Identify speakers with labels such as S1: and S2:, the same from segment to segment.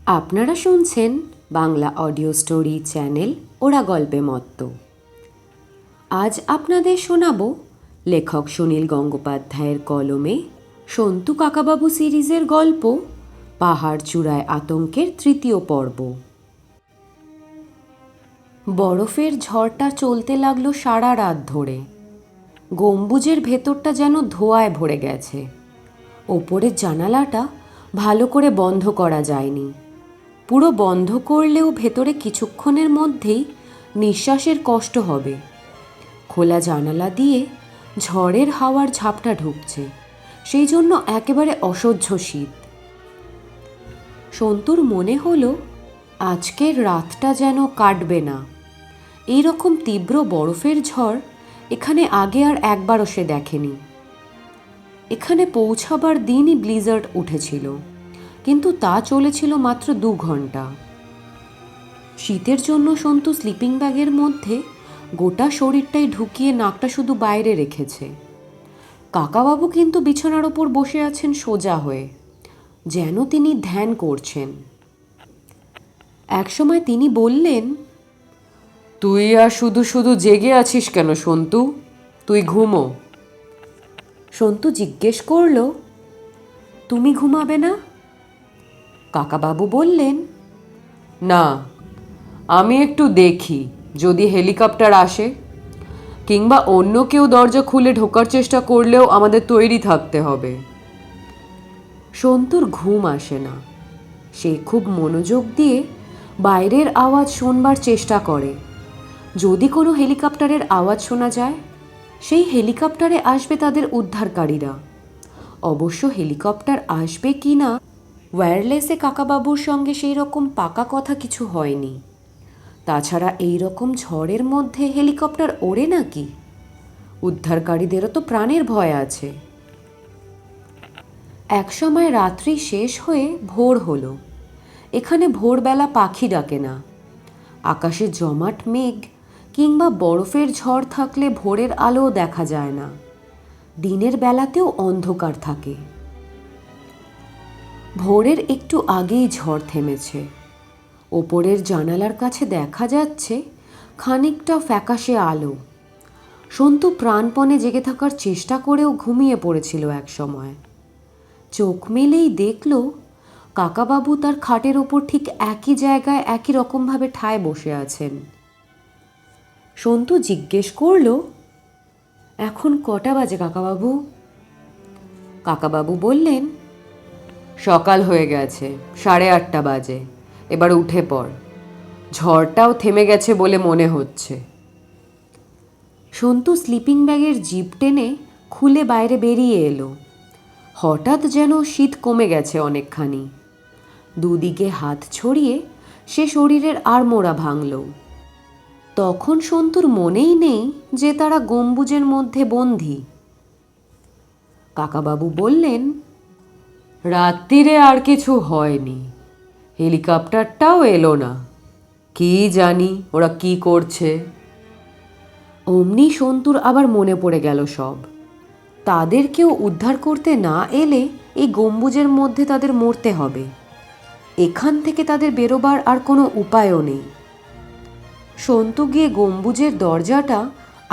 S1: আপনারা শুনছেন Bangla audio story channel ওরা গল্পে মত্ত। আজ আপনাদের শোনাব লেখক সুনীল গঙ্গোপাধ্যায়ের কলমে সন্তু কাকাবাবু সিরিজের গল্প পাহাড় চূড়ায় আতঙ্কের তৃতীয় পর্ব। বরফের ঝড়টা চলতে লাগলো সারা রাত ধরে। গম্বুজের ভেতরটা যেন ধোঁয়ায় ভরে গেছে। ওপরের জানালাটা ভালো করে বন্ধ করা যায়নি। পুরো বন্ধ করলেও ভেতরে কিছুক্ষণের মধ্যেই নিঃশ্বাসের কষ্ট হবে। খোলা জানালা দিয়ে ঝড়ের হাওয়ার ঝাপটা ঢুকছে, সেই জন্য একেবারে অসহ্য শীত। সন্তুর মনে হলো আজকের রাতটা যেন কাটবে না। এই রকম তীব্র বরফের ঝড় এখানে আগে আর একবারও সে দেখেনি। এখানে পৌঁছাবার দিনই ব্লিজার্ড উঠেছিল, কিন্তু তা চলেছিল মাত্র 2 ঘন্টা। শীতের জন্য সন্তু স্লিপিং ব্যাগের মধ্যে গোটা শরীরটাই ঢুকিয়ে নাকটা শুধু বাইরে রেখেছে। কাকাবাবু কিন্তু বিছানার ওপর বসে আছেন সোজা হয়ে, যেন তিনি ধ্যান করছেন। একসময় তিনি বললেন, তুই আর শুধু শুধু জেগে আছিস কেন সন্তু? তুই ঘুমো। সন্তু জিজ্ঞেস করল, তুমি ঘুমাবে না? কাকাবাবু বললেন, না, আমি একটু দেখি যদি হেলিকপ্টার আসে, কিংবা অন্য কেউ দরজা খুলে ঢোকার চেষ্টা করলেও আমাদের তৈরি থাকতে হবে। সন্তুর ঘুম আসে না। সে খুব মনোযোগ দিয়ে বাইরের আওয়াজ শোনবার চেষ্টা করে। যদি কোনো হেলিকপ্টারের আওয়াজ শোনা যায়, সেই হেলিকপ্টারে আসবে তাদের উদ্ধারকারীরা। অবশ্য হেলিকপ্টার আসবে কি না ওয়্যারলেসে কাকাবাবুর সঙ্গে সেই রকম পাকা কথা কিছু হয়নি। তাছাড়া এই রকম ঝড়ের মধ্যে হেলিকপ্টার ওড়ে নাকি? উদ্ধারকারীদেরও তো প্রাণের ভয় আছে। একসময় রাত্রি শেষ হয়ে ভোর হলো। এখানে ভোরবেলা পাখি ডাকে না। আকাশে জমাট মেঘ কিংবা বরফের ঝড় থাকলে ভোরের আলোও দেখা যায় না। দিনের বেলাতেও অন্ধকার থাকে। ভোরের একটু আগেই ঝড় থেমেছে। ওপরের জানালার কাছে দেখা যাচ্ছে খানিকটা ফ্যাকাশে আলো। সন্তু প্রাণপণে জেগে থাকার চেষ্টা করেও ঘুমিয়ে পড়েছিল এক সময়। চোখ মেলেই দেখল কাকাবাবু তার খাটের ওপর ঠিক একই জায়গায় একই রকমভাবে ঠায় বসে আছেন। সন্তু জিজ্ঞেস করল, এখন কটা বাজে কাকাবাবু? কাকাবাবু বললেন, সকাল হয়ে গেছে, 8:30 বাজে। এবার উঠে পড়, ঝড়টাও থেমে গেছে বলে মনে হচ্ছে। সন্তু স্লিপিং ব্যাগের জিপ টেনে খুলে বাইরে বেরিয়ে এলো। হঠাৎ যেন শীত কমে গেছে অনেকখানি। দুদিকে হাত ছড়িয়ে সে শরীরের আড়মোড়া ভাঙল। তখন সন্তুর মনেই নেই যে তারা গম্বুজের মধ্যে বন্দী। কাকাবাবু বললেন, রাত্রিরে আর কিছু হয়নি, হেলিকপ্টারটাও এলো না, কি জানি ওরা কি করছে। অমনি সন্তুর আবার মনে পড়ে গেল সব। তাদের কেউ উদ্ধার করতে না এলে এই গম্বুজের মধ্যে তাদের মরতে হবে। এখান থেকে তাদের বেরোবার আর কোনো উপায়ও নেই। সন্তু গিয়ে গম্বুজের দরজাটা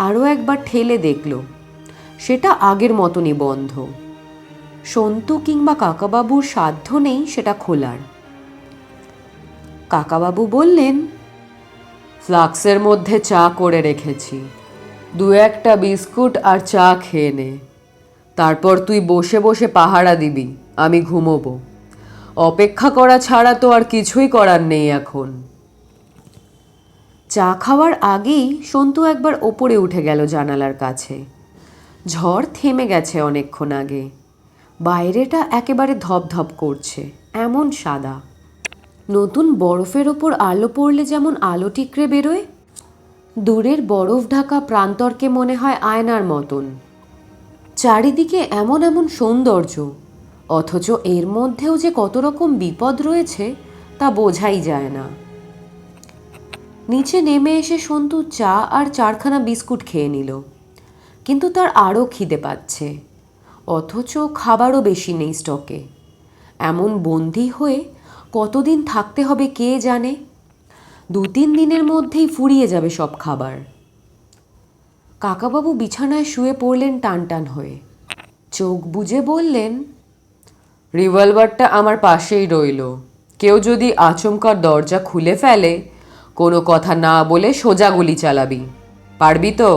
S1: আরও একবার ঠেলে দেখল। সেটা আগের মতনই বন্ধ। সন্তু কিংবা কাকাবাবুর সাধ্য নেই সেটা খোলার। কাকাবাবু বললেন, ফ্লাক্সের মধ্যে চা করে রেখেছি, 2-1টা বিস্কুট আর চা খেয়ে নে। তারপর তুই বসে বসে পাহারা দিবি, আমি ঘুমোবো। অপেক্ষা করা ছাড়া তো আর কিছুই করার নেই এখন। চা খাওয়ার আগেই সন্তু একবার ওপরে উঠে গেল জানালার কাছে। ঝড় থেমে গেছে অনেকক্ষণ আগে। বাইরেটা একেবারে ধপধপ করছে, এমন সাদা। নতুন বরফের ওপর আলো পড়লে যেমন আলো টিকরে বেরোয়, দূরের বরফ ঢাকা প্রান্তরকে মনে হয় আয়নার মতন। চারিদিকে এমন এমন সৌন্দর্য, অথচ এর মধ্যেও যে কত রকম বিপদ রয়েছে তা বোঝাই যায় না। নিচে নেমে এসে সন্তু চা আর 4খানা বিস্কুট খেয়ে নিল, কিন্তু তার আরও খিদে পাচ্ছে। অথচ খাবারও বেশি নেই স্টকে। এমন বন্দী হয়ে কতদিন থাকতে হবে কে জানে। 2-3 দিনের মধ্যেই ফুরিয়ে যাবে সব খাবার। কাকাবাবু বিছানায় শুয়ে পড়লেন টান টান হয়ে। চোখ বুজে বললেন, রিভলভারটা আমার পাশেই রইল। কেউ যদি আচমকা দরজা খুলে ফেলে, কোনো কথা না বলে সোজা গুলি চালাবি। পারবি তো?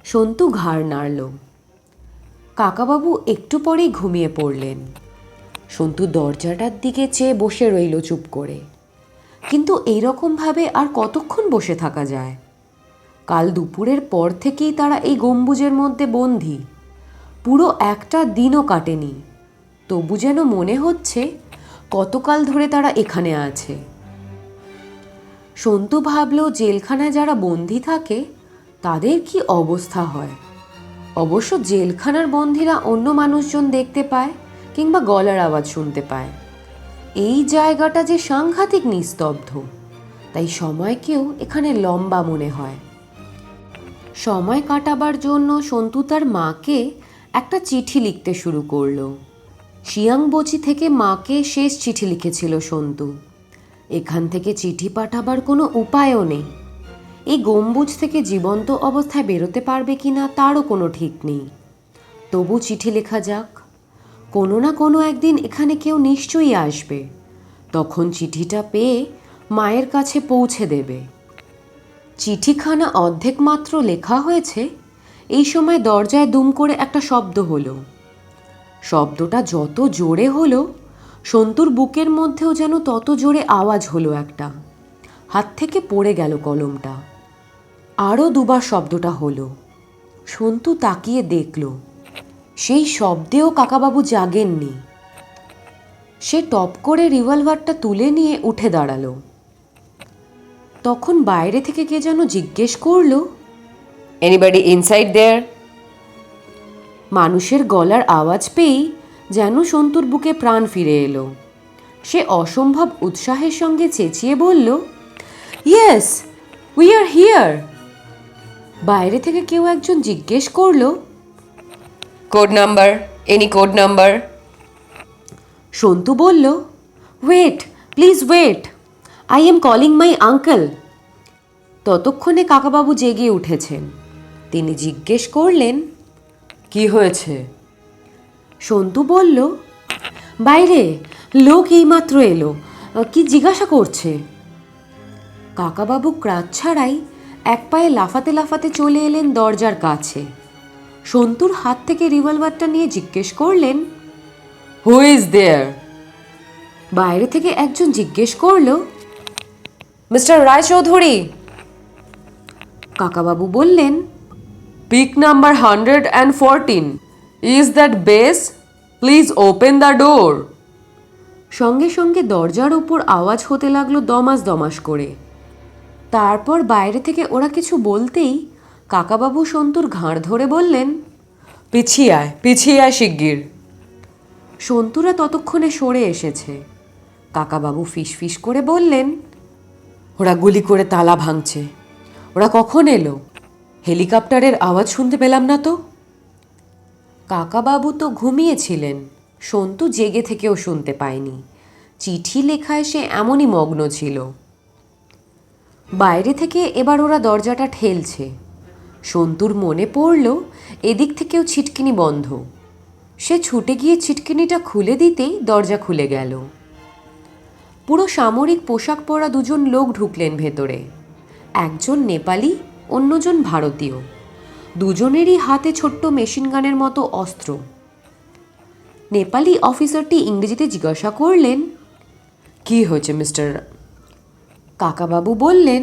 S1: সন্তু ঘাড় নাড়ল। কাকাবাবু একটু পরেই ঘুমিয়ে পড়লেন। সন্তু দরজাটার দিকে চেয়ে বসে রইল চুপ করে। কিন্তু এইরকমভাবে আর কতক্ষণ বসে থাকা যায়? কাল দুপুরের পর থেকেই তারা এই গম্বুজের মধ্যে বন্দী। পুরো একটা দিনও কাটেনি, তবু যেন মনে হচ্ছে কতকাল ধরে তারা এখানে আছে। সন্তু ভাবল, জেলখানায় যারা বন্দী থাকে তাদের কি অবস্থা হয়। অবশ্য জেলখানার বন্দীরা অন্য মানুষজন দেখতে পায় কিংবা গলার আওয়াজ শুনতে পায়। এই জায়গাটা যে সাংঘাতিক নিস্তব্ধ, তাই সময়কেও এখানে লম্বা মনে হয়। সময় কাটাবার জন্য সন্তু তার মাকে একটা চিঠি লিখতে শুরু করলো। শিয়াংবচি থেকে মাকে শেষ চিঠি লিখেছিল সন্তু। এখান থেকে চিঠি পাঠাবার কোনো উপায়ও নেই। এই গম্বুজ থেকে জীবন্ত অবস্থায় বেরোতে পারবে কিনা তারও কোনো ঠিক নেই। তবু চিঠি লেখা যাক। কোনো না কোনো একদিন এখানে কেউ নিশ্চয়ই আসবে, তখন চিঠিটা পেয়ে মায়ের কাছে পৌঁছে দেবে। চিঠিখানা অর্ধেক মাত্র লেখা হয়েছে, এই সময় দরজায় দুম করে একটা শব্দ হলো। শব্দটা যত জোরে হলো, সন্তুর বুকের মধ্যেও যেন তত জোরে আওয়াজ হলো একটা। হাত থেকে পড়ে গেল কলমটা। আরও দুবার শব্দটা হলো। সন্তু তাকিয়ে দেখল, সেই শব্দেও কাকাবাবু জাগেননি। সে টপ করে রিভলভারটা তুলে নিয়ে উঠে দাঁড়ালো। তখন বাইরে থেকে কে যেন জিজ্ঞেস করলো, এনিবডি ইনসাইড দেয়ার? মানুষের গলার আওয়াজ পেয়েই যেন সন্তুর বুকে প্রাণ ফিরে এলো। সে অসম্ভব উৎসাহের সঙ্গে চেঁচিয়ে বলল, ইয়েস, উই আর হিয়ার। বাইরে থেকে কেউ একজন জিজ্ঞেস করলো, code number, any code number? Santu বলল, wait, please wait, I am calling my uncle. ততক্ষণে কাকাবাবু জেগে উঠেছেন। তিনি জিজ্ঞেস করলেন, কি হয়েছে? সন্তু বলল, বাইরে লোক এইমাত্র এলো, কি জিজ্ঞাসা করছে। কাকাবাবু ক্রাচ ছাড়াই এক পায়ে লাফাতে লাফাতে চলে এলেন দরজার কাছে। সন্তুর হাত থেকে রিভলভারটা নিয়ে জিজ্ঞেস করলেন, হু ইজ দেয়ার? বাইরে থেকে একজন জিজ্ঞেস করল, মিস্টার রায়চৌধুরী। কাকাবাবু বললেন, peak number 114, is that base? Please open the door. সঙ্গে সঙ্গে দরজার উপর আওয়াজ হতে লাগলো দমাস দমাস করে। তারপর বাইরে থেকে ওরা কিছু বলতেই কাকাবাবু সন্তুর ঘাড় ধরে বললেন, পিছিয়ে আয় শিগগির। সন্তুরা ততক্ষণে সরে এসেছে। কাকাবাবু ফিসফিস করে বললেন, ওরা গুলি করে তালা ভাঙছে। ওরা কখন এলো? হেলিকপ্টারের আওয়াজ শুনতে পেলাম না তো। কাকাবাবু তো ঘুমিয়েছিলেন, সন্তু জেগে থেকেও শুনতে পায়নি। চিঠি লেখায় সে এমনই মগ্ন ছিল। বাইরে থেকে এবার ওরা দরজাটা ঠেলছে। সন্তুর মনে পড়ল এদিক থেকেও ছিটকিনি বন্ধ। সে ছুটে গিয়ে ছিটকিনিটা খুলে দিতেই দরজা খুলে গেল। পুরো সামরিক পোশাক পরা দুজন লোক ঢুকলেন ভেতরে। একজন নেপালি, অন্যজন ভারতীয়। দুজনেরই হাতে ছোট্ট মেশিন গানের মতো অস্ত্র। নেপালি অফিসারটি ইংরেজিতে জিজ্ঞাসা করলেন, কি হয়েছে মিস্টার? কাকাবাবু বললেন,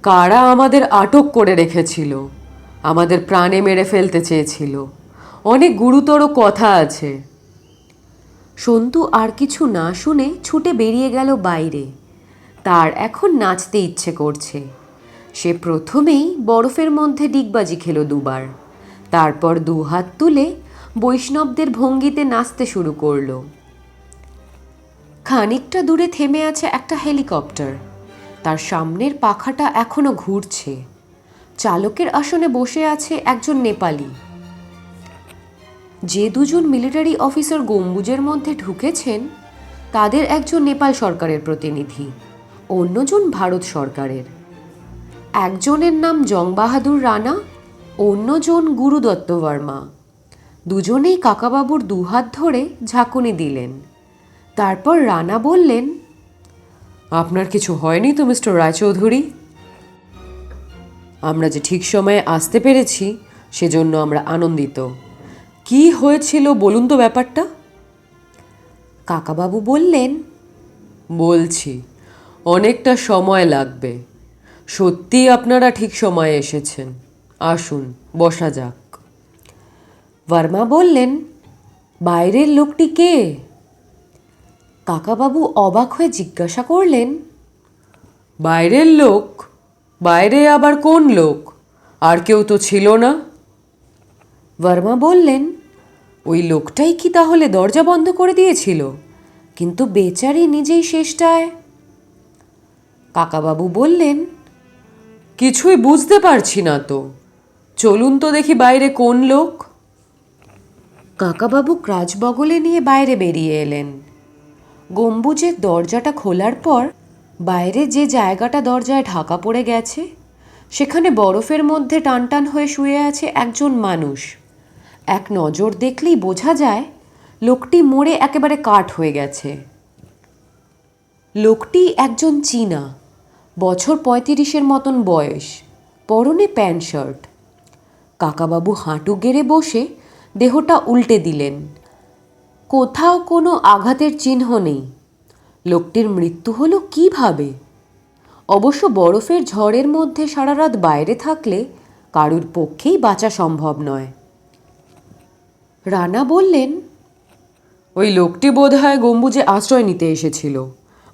S1: কারা আমাদের আটক করে রেখেছিল, আমাদের প্রাণে মেরে ফেলতে চেয়েছিল, অনেক গুরুতর কথা আছে। সন্তু আর কিছু না শুনে ছুটে বেরিয়ে গেল বাইরে। তার এখন নাচতে ইচ্ছে করছে। সে প্রথমেই বরফের মধ্যে ডিগবাজি খেলো 2 বার, তারপর 2 হাত তুলে বৈষ্ণবদের ভঙ্গিতে নাচতে শুরু করলো। খানিকটা দূরে থেমে আছে একটা হেলিকপ্টার। তার সামনের পাখাটা এখনো ঘুরছে। চালকের আসনে বসে আছে একজন নেপালি। যে দুজন মিলিটারি অফিসার গম্বুজের মধ্যে ঢুকেছেন তাদের একজন নেপাল সরকারের প্রতিনিধি, অন্যজন ভারত সরকারের। একজনের নাম জং বাহাদুর রানা, অন্যজন গুরুদত্ত বর্মা। দুজনেই কাকাবাবুর দুহাত ধরে ঝাঁকুনি দিলেন। তারপর রানা বললেন, আপনার কিছু হয়নি তো মিস্টার রায়চৌধুরী? আমরা যে ঠিক সময়ে আসতে পেরেছি সেজন্য আমরা আনন্দিত। কি হয়েছিল বলুন তো ব্যাপারটা? কাকাবাবু বললেন, বলছি, অনেকটা সময় লাগবে। সত্যি আপনারা ঠিক সময়ে এসেছেন। আসুন, বসা যাক। বর্মা বললেন, বাইরের লোকটি কে? কাকাবাবু অবাক হয়ে জিজ্ঞাসা করলেন, বাইরের লোক? বাইরে আবার কোন লোক? আর কেউ তো ছিল না। বর্মা বললেন, ওই লোকটাই কি তাহলে দরজা বন্ধ করে দিয়েছিল? কিন্তু বেচারি নিজেই শেষটায়। কাকাবাবু বললেন, কিছুই বুঝতে পারছি না তো। চলুন তো দেখি বাইরে কোন লোক। কাকাবাবু ক্রাচ বগলে নিয়ে বাইরে বেরিয়ে এলেন। গম্বুজের দরজাটা খোলার পর বাইরে যে জায়গাটা দরজায় ঢাকা পড়ে গেছে সেখানে বরফের মধ্যে টানটান হয়ে শুয়ে আছে একজন মানুষ। এক নজর দেখলেই বোঝা যায় লোকটি মরে একেবারে কাঠ হয়ে গেছে। লোকটি একজন চীনা, বছর ৩৫-এর মতন বয়স, পরনে প্যান্ট শার্ট। কাকাবাবু হাঁটু গেড়ে বসে দেহটা উল্টে দিলেন। কোথাও কোনো আঘাতের চিহ্ন নেই। লোকটির মৃত্যু হলো কিভাবে? অবশ্য বরফের ঝড়ের মধ্যে সারা রাত বাইরে থাকলে কারুর পক্ষেই বাঁচা সম্ভব নয়। রানা বললেন, ওই লোকটি বোধহয় গম্বুজে আশ্রয় নিতে এসেছিল।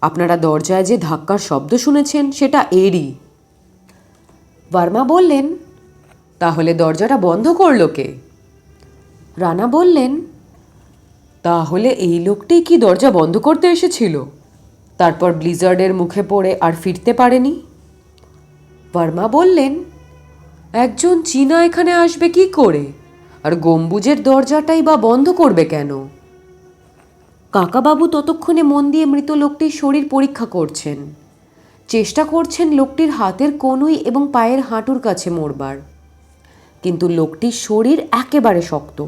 S1: আপনারা দরজায় যে ধাক্কার শব্দ শুনেছেন সেটা এরই। বর্মা বললেন, তাহলে দরজাটা বন্ধ করলো কে? রানা বললেন, তাহলে এই লোকটি কি দরজা বন্ধ করতে এসেছিল, তারপর ব্লিজার্ডের মুখে পড়ে আর ফিরতে পারেনি? বর্মা বললেন, একজন চীনা এখানে আসবে কি করে, আর গম্বুজের দরজাটাই বা বন্ধ করবে কেন? কাকাবাবু ততক্ষণে মন দিয়ে মৃত লোকটির শরীর পরীক্ষা করছেন। চেষ্টা করছেন লোকটির হাতের কনুই এবং পায়ের হাঁটুর কাছে মরবার, কিন্তু লোকটির শরীর একেবারে শক্ত।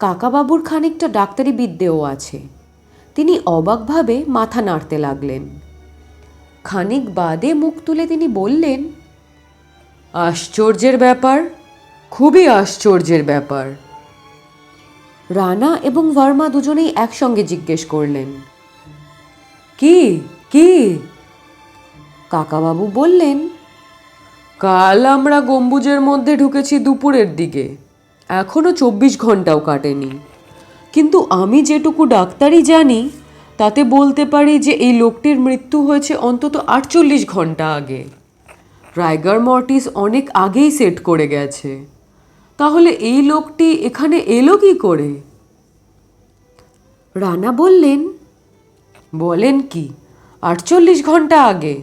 S1: কাকাবাবুর খানিকটা ডাক্তারি বিদ্যেও আছে। তিনি অবাকভাবে মাথা নাড়তে লাগলেন। খানিক বাদে মুখ তুলে তিনি বললেন, আশ্চর্যের ব্যাপার, খুবই আশ্চর্যের ব্যাপার। রানা এবং বর্মা দুজনেই একসঙ্গে জিজ্ঞেস করলেন, কি কি? কাকাবাবু বললেন, কাল আমরা গম্বুজের মধ্যে ঢুকেছি দুপুরের দিকে, এখনো ২৪ ঘন্টাও কাটেনি। কিন্তু আমি যেটুকু ডাক্তারি জানি তাতে বলতে পারি যে এই লোকটির মৃত্যু হয়েছে অন্তত ৪৮ ঘন্টা আগে। রাইগার মর্টিস অনেক আগেই সেট করে গেছে। তাহলে এই লোকটি এখানে এলো কি করে? রানা বললেন, বলেন কি, ৪৮ ঘন্টা আগে?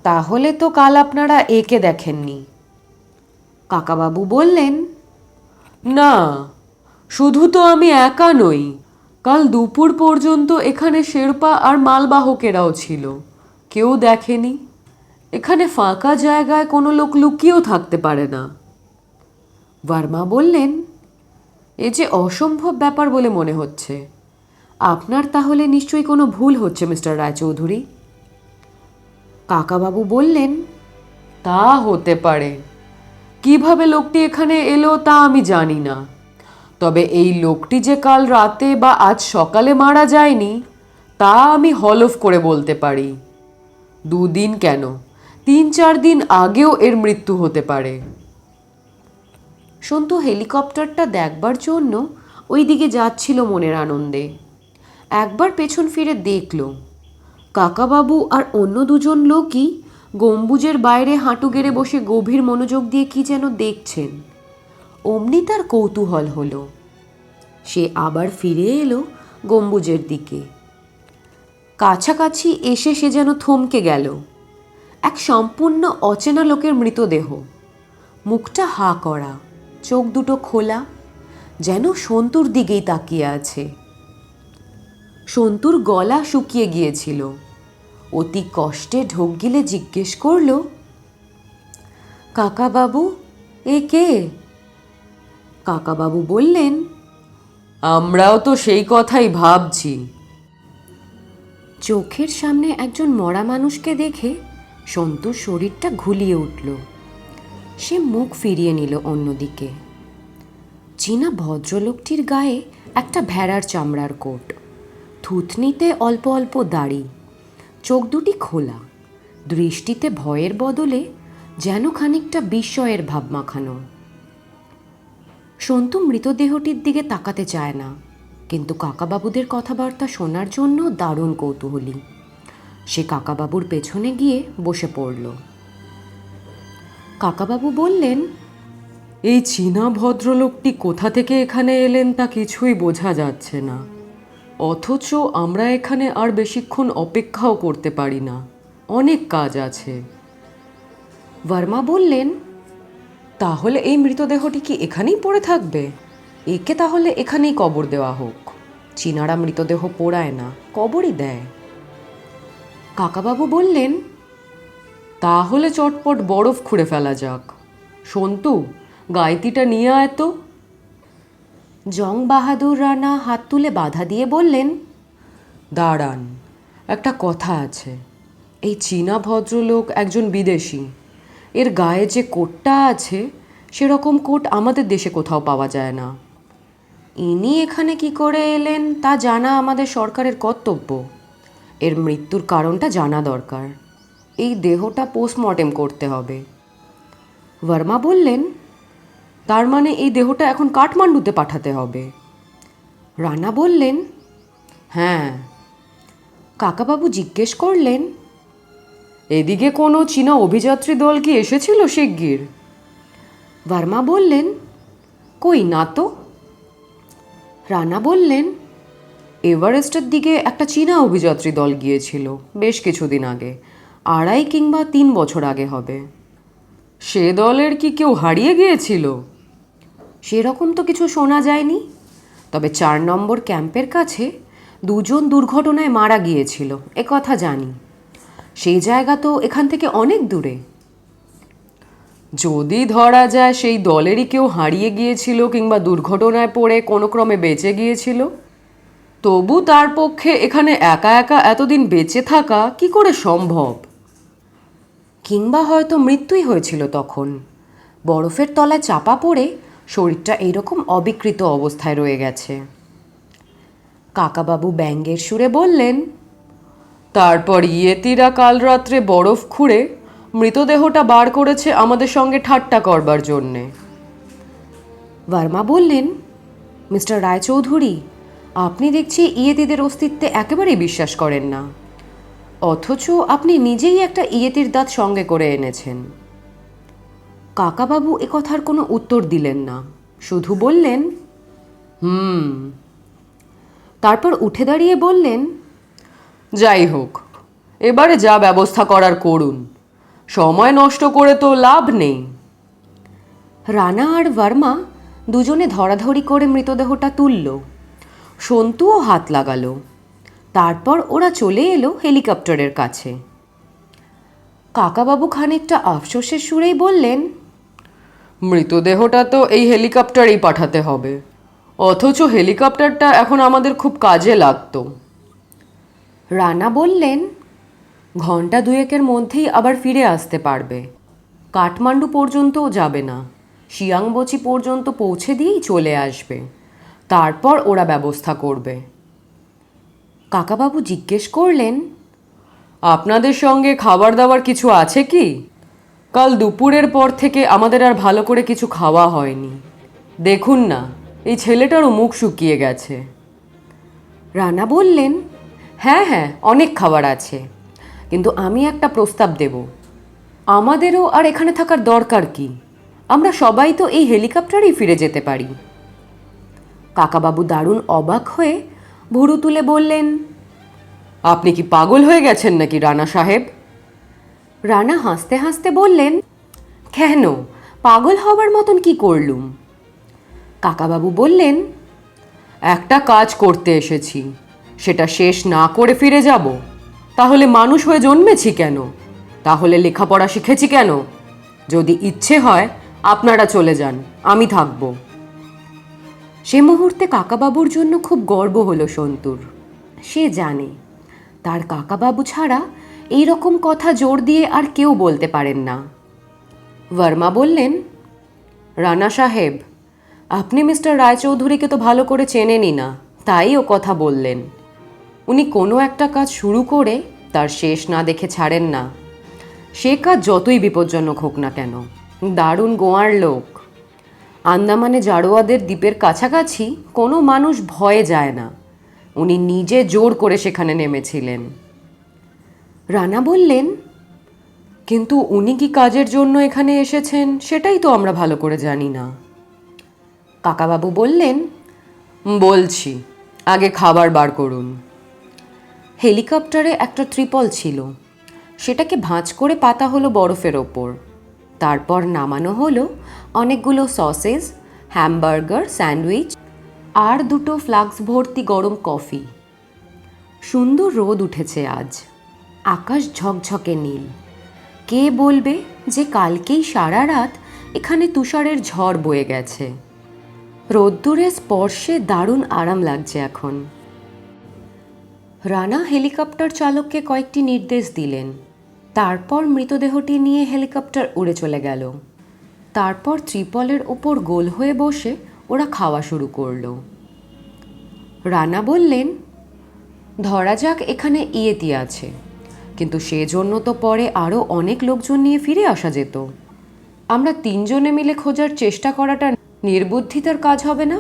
S1: তাহলে তো কাল আপনারা একে দেখেননি। কাকাবাবু বললেন, না, শুধু তো আমি একা নই, কাল দুপুর পর্যন্ত এখানে শেরপা আর মালবাহকেরাও ছিল, কেউ দেখেনি। এখানে ফাঁকা জায়গায় কোনো লোক লুকিয়েও থাকতে পারে না। বর্মা বললেন, এ যে অসম্ভব ব্যাপার বলে মনে হচ্ছে। আপনার তাহলে নিশ্চয়ই কোনো ভুল হচ্ছে মিস্টার রায়চৌধুরী। কাকাবাবু বললেন, তা হতে পারে। কিভাবে লোকটি এখানে এলো তা আমি জানি না, তবে এই লোকটি যে কাল রাতে বা আজ সকালে মারা যায়নি তা আমি হলফ করে বলতে পারি। ২ দিন কেন, ৩-৪ দিন আগেও এর মৃত্যু হতে পারে। সন্তু হেলিকপ্টারটা দেখবার জন্য ওই দিকে যাচ্ছিল মনের আনন্দে। একবার পেছন ফিরে দেখল কাকাবাবু আর অন্য দুজন লোকই গম্বুজের বাইরে হাঁটু গেড়ে বসে গভীর মনোযোগ দিয়ে কি যেন দেখছেন। অমনি তার কৌতূহল হলো। সে আবার ফিরে এলো গম্বুজের দিকে। কাছাকাছি এসে সে যেন থমকে গেল। এক সম্পূর্ণ অচেনা লোকের মৃতদেহ, মুখটা হা করা, চোখ দুটো খোলা, যেন সন্তুর দিকেই তাকিয়ে আছে। সন্তুর গলা শুকিয়ে গিয়েছিল। অতি কষ্টে ঢোক গিলে জিজ্ঞেস করল, কাকাবাবু, এ কে? কাকাবাবু বললেন, আমরাও তো সেই কথাই ভাবছি। চোখের সামনে একজন মরা মানুষকে দেখে সন্তুর শরীরটা ঘুলিয়ে উঠল। সে মুখ ফিরিয়ে নিল অন্যদিকে। চীনা ভদ্রলোকটির গায়ে একটা ভেড়ার চামড়ার কোট, থুতনিতে অল্প অল্প দাড়ি, চোখ দুটি খোলা, দৃষ্টিতে ভয়ের বদলে যেন খানিকটা বিস্ময়ের ভাব মাখানো। সন্তু মৃতদেহটির দিকে তাকাতে চায় না, কিন্তু কাকাবাবুদের কথাবার্তা শোনার জন্য দারুণ কৌতূহলী। সে কাকাবাবুর পেছনে গিয়ে বসে পড়ল। কাকাবাবু বললেন, এই চীনা ভদ্রলোকটি কোথা থেকে এখানে এলেন তা কিছুই বোঝা যাচ্ছে না, অথচ আমরা এখানে আর বেশিক্ষণ অপেক্ষাও করতে পারি না, অনেক কাজ আছে। বর্মা বললেন, তাহলে এই মৃতদেহটি কি এখানেই পড়ে থাকবে? একে তাহলে এখানেই কবর দেওয়া হোক। চীনারা মৃতদেহ পোড়ায় না, কবরই দেয়। কাকাবাবু বললেন, তাহলে চটপট বরফ খুঁড়ে ফেলা যাক। সন্তু, গাইতিটা নিয়ে আয় তো। জং বাহাদুর রানা হাত তুলে বাধা দিয়ে বললেন, দাঁড়ান, একটা কথা আছে। এই চীনা ভদ্রলোক একজন বিদেশি। এর গায়ে যে কোটটা আছে সেরকম কোট আমাদের দেশে কোথাও পাওয়া যায় না। ইনি এখানে কি করে এলেন তা জানা আমাদের সরকারের কর্তব্য। এর মৃত্যুর কারণটা জানা দরকার। এই দেহটা পোস্টমর্টেম করতে হবে। বর্মা বললেন, তার মানে এই দেহটা এখন কাঠমান্ডুতে পাঠাতে হবে? রানা বললেন, হ্যাঁ। কাকাবাবু জিজ্ঞেস করলেন, এদিকে কোনো চীনা অভিযাত্রী দল কি এসেছিল শিগগির? বর্মা বললেন, কই না তো। রানা বললেন, এভারেস্টের দিকে একটা চীনা অভিযাত্রী দল গিয়েছিল বেশ কিছুদিন আগে, 2.5 কিংবা 3 বছর আগে হবে। সে দলের কি কেউ হারিয়ে গিয়েছিল? সেরকম তো কিছু শোনা যায়নি, তবে 4 নম্বর ক্যাম্পের কাছে 2 জন দুর্ঘটনায় মারা গিয়েছিল এ কথা জানি। সেই জায়গা তো এখান থেকে অনেক দূরে। যদি ধরা যায় সেই দলেরই কেউ হারিয়ে গিয়েছিল কিংবা দুর্ঘটনায় পড়ে কোনো ক্রমে বেঁচে গিয়েছিল, তবু তার পক্ষে এখানে একা একা এতদিন বেঁচে থাকা কি করে সম্ভব? কিংবা হয়তো মৃত্যুই হয়েছিল তখন, বরফের তলায় চাপা পড়ে শরীরটা এইরকম অবিকৃত অবস্থায় রয়ে গেছে। কাকাবাবু ব্যঙ্গের সুরে বললেন, তারপর ইয়েতিরা কাল রাত্রে বরফ খুঁড়ে মৃতদেহটা বার করেছে আমাদের সঙ্গে ঠাট্টা করবার জন্যে। বর্মা বললেন, মিস্টার রায়চৌধুরী, আপনি দেখছি ইয়েতিদের অস্তিত্বে একেবারেই বিশ্বাস করেন না, অথচ আপনি নিজেই একটা ইয়েতির দাঁত সঙ্গে করে এনেছেন। কাকাবাবু একথার কোনো উত্তর দিলেন না, শুধু বললেন, তারপর উঠে দাঁড়িয়ে বললেন, যাই হোক, এবারে যা ব্যবস্থা করার করুন, সময় নষ্ট করে তো লাভ নেই। রানা আর বর্মা দুজনে ধরাধরি করে মৃতদেহটা তুলল। সন্তুও হাত লাগালো। তারপর ওরা চলে এলো হেলিকপ্টারের কাছে। কাকাবাবু খানিকটা আফসোসের সুরেই বললেন, মৃতদেহটা তো এই হেলিকপ্টারেই পাঠাতে হবে, অথচ হেলিকপ্টারটা এখন আমাদের খুব কাজে লাগতো। রানা বললেন, ঘন্টা 2-এর মধ্যেই আবার ফিরে আসতে পারবে। কাঠমান্ডু পর্যন্তও যাবে না, শিয়াংবচি পর্যন্ত পৌঁছে দিয়েই চলে আসবে, তারপর ওরা ব্যবস্থা করবে। কাকাবাবু জিজ্ঞেস করলেন, আপনাদের সঙ্গে খাবার দাবার কিছু আছে কি? কাল দুপুরের পর থেকে আমাদের আর ভালো করে কিছু খাওয়া হয়নি। দেখুন না, এই ছেলেটারও মুখ শুকিয়ে গেছে। রানা বললেন, হ্যাঁ হ্যাঁ, অনেক খাবার আছে, কিন্তু আমি একটা প্রস্তাব দেব। আমাদেরও আর এখানে থাকার দরকার কি? আমরা সবাই তো এই হেলিকপ্টারেই ফিরে যেতে পারি। কাকাবাবু দারুণ অবাক হয়ে ভুরু তুলে বললেন, আপনি কি পাগল হয়ে গেছেন নাকি রানা সাহেব? রানা হাসতে হাসতে বললেন, কেন, পাগল হবার মতন কি করলুম? কাকাবাবু বললেন, একটা কাজ করতে এসেছি, সেটা শেষ না করে ফিরে যাব? তাহলে মানুষ হয়ে জন্মেছি কেন? তাহলে লেখাপড়া শিখেছি কেন? যদি ইচ্ছে হয় আপনারা চলে যান, আমি থাকব। সে মুহূর্তে কাকাবাবুর জন্য খুব গর্ব হলো সন্তুর। সে জানে তার কাকাবাবু ছাড়া এই রকম কথা জোর দিয়ে আর কেউ বলতে পারেন না। বর্মা বললেন, রানা সাহেব, আপনি মিস্টার রায়চৌধুরীকে তো ভালো করে চেনেনই না, তাই ও কথা বললেন। উনি কোনো একটা কাজ শুরু করে তার শেষ না দেখে ছাড়েন না। সে কাজ যতই বিপজ্জনক হোক না কেন। দারুণ গোয়ার লোক। আন্দামানে জাড়োয়াদের দ্বীপের কাছাকাছি কোনো মানুষ ভয়ে যায় না। উনি নিজে জোর করে সেখানে নেমেছিলেন। রানা বললেন, কিন্তু উনি কি কাজের জন্য এখানে এসেছেন সেটাই তো আমরা ভালো করে জানি না। কাকাবাবু বললেন, বলছি, আগে খাবার বার করুন। হেলিকপ্টারে একটা ত্রিপল ছিল, সেটাকে ভাঁজ করে পাতা হলো বরফের ওপর। তারপর নামানো হলো অনেকগুলো সসেজ, হ্যামবার্গার, স্যান্ডউইচ আর দুটো ফ্লাক্স ভর্তি গরম কফি। সুন্দর রোদ উঠেছে আজ, আকাশ ঝকঝকে নীল। কে বলবে যে কালকেই সারা রাত এখানে তুষারের ঝড় বয়ে গেছে। রোদ্দুরের স্পর্শে দারুণ আরাম লাগছে এখন। রানা হেলিকপ্টার চালককে কয়েকটি নির্দেশ দিলেন। তারপর মৃতদেহটি নিয়ে হেলিকপ্টার উড়ে চলে গেল। তারপর ত্রিপলের ওপর গোল হয়ে বসে ওরা খাওয়া শুরু করলো। রানা বললেন, ধরা যাক এখানে ইয়েতি আছে, কিন্তু সেজন্য তো পরে আরও অনেক লোকজন নিয়ে ফিরে আসা যেত। আমরা তিনজনে মিলে খোঁজার চেষ্টা করাটা নির্বুদ্ধিতার কাজ হবে না?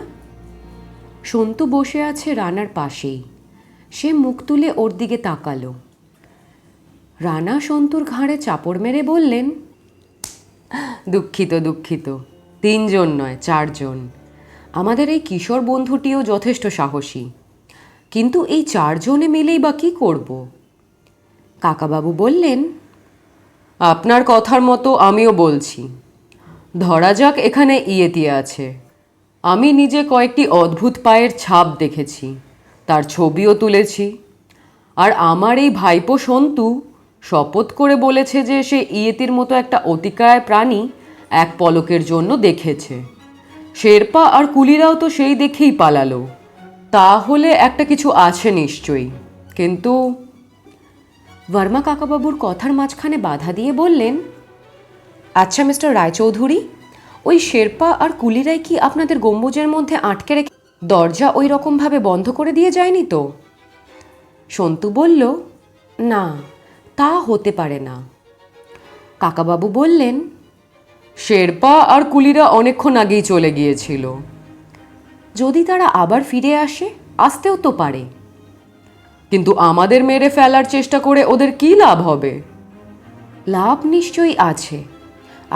S1: সন্তু বসে আছে রানার পাশেই। সে মুখ তুলে ওর দিকে তাকালো। রানা সন্তুর ঘাড়ে চাপড় মেরে বললেন, দুঃখিত দুঃখিত, তিনজন নয়, চারজন। আমাদের এই কিশোর বন্ধুটিও যথেষ্ট সাহসী, কিন্তু এই চারজনে মিলেই বা কী করব? কাকাবাবু বললেন, আপনার কথার মতো আমিও বলছি। ধরা যাক এখানে ইয়েতি আছে। আমি নিজে কয়েকটি অদ্ভুত পায়ের ছাপ দেখেছি, তার ছবিও তুলেছি। আর আমার এই ভাইপো সন্তু শপথ করে বলেছে যে সে ইয়েতির মতো একটা অতিকায় প্রাণী এক পলকের জন্য দেখেছে। শেরপা আর কুলিরাও তো সেই দেখেই পালালো। তাহলে একটা কিছু আছে নিশ্চয়ই। কিন্তু বর্মা কাকাবাবুর কথার মাঝখানে বাধা দিয়ে বললেন, আচ্ছা মিস্টার রায়চৌধুরী, ওই শেরপা আর কুলিরাই কি আপনাদের গম্বুজের মধ্যে আটকে রেখে দরজা ওই রকমভাবে বন্ধ করে দিয়ে যায়নি তো? সন্তু বলল, না, তা হতে পারে না। কাকাবাবু বললেন, শেরপা আর কুলিরা অনেকক্ষণ আগেই চলে গিয়েছিল। যদি তারা আবার ফিরে আসে, আসতেও তো পারে। কিন্তু আমাদের মেরে ফেলার চেষ্টা করে ওদের কী লাভ হবে? লাভ নিশ্চয়ই আছে।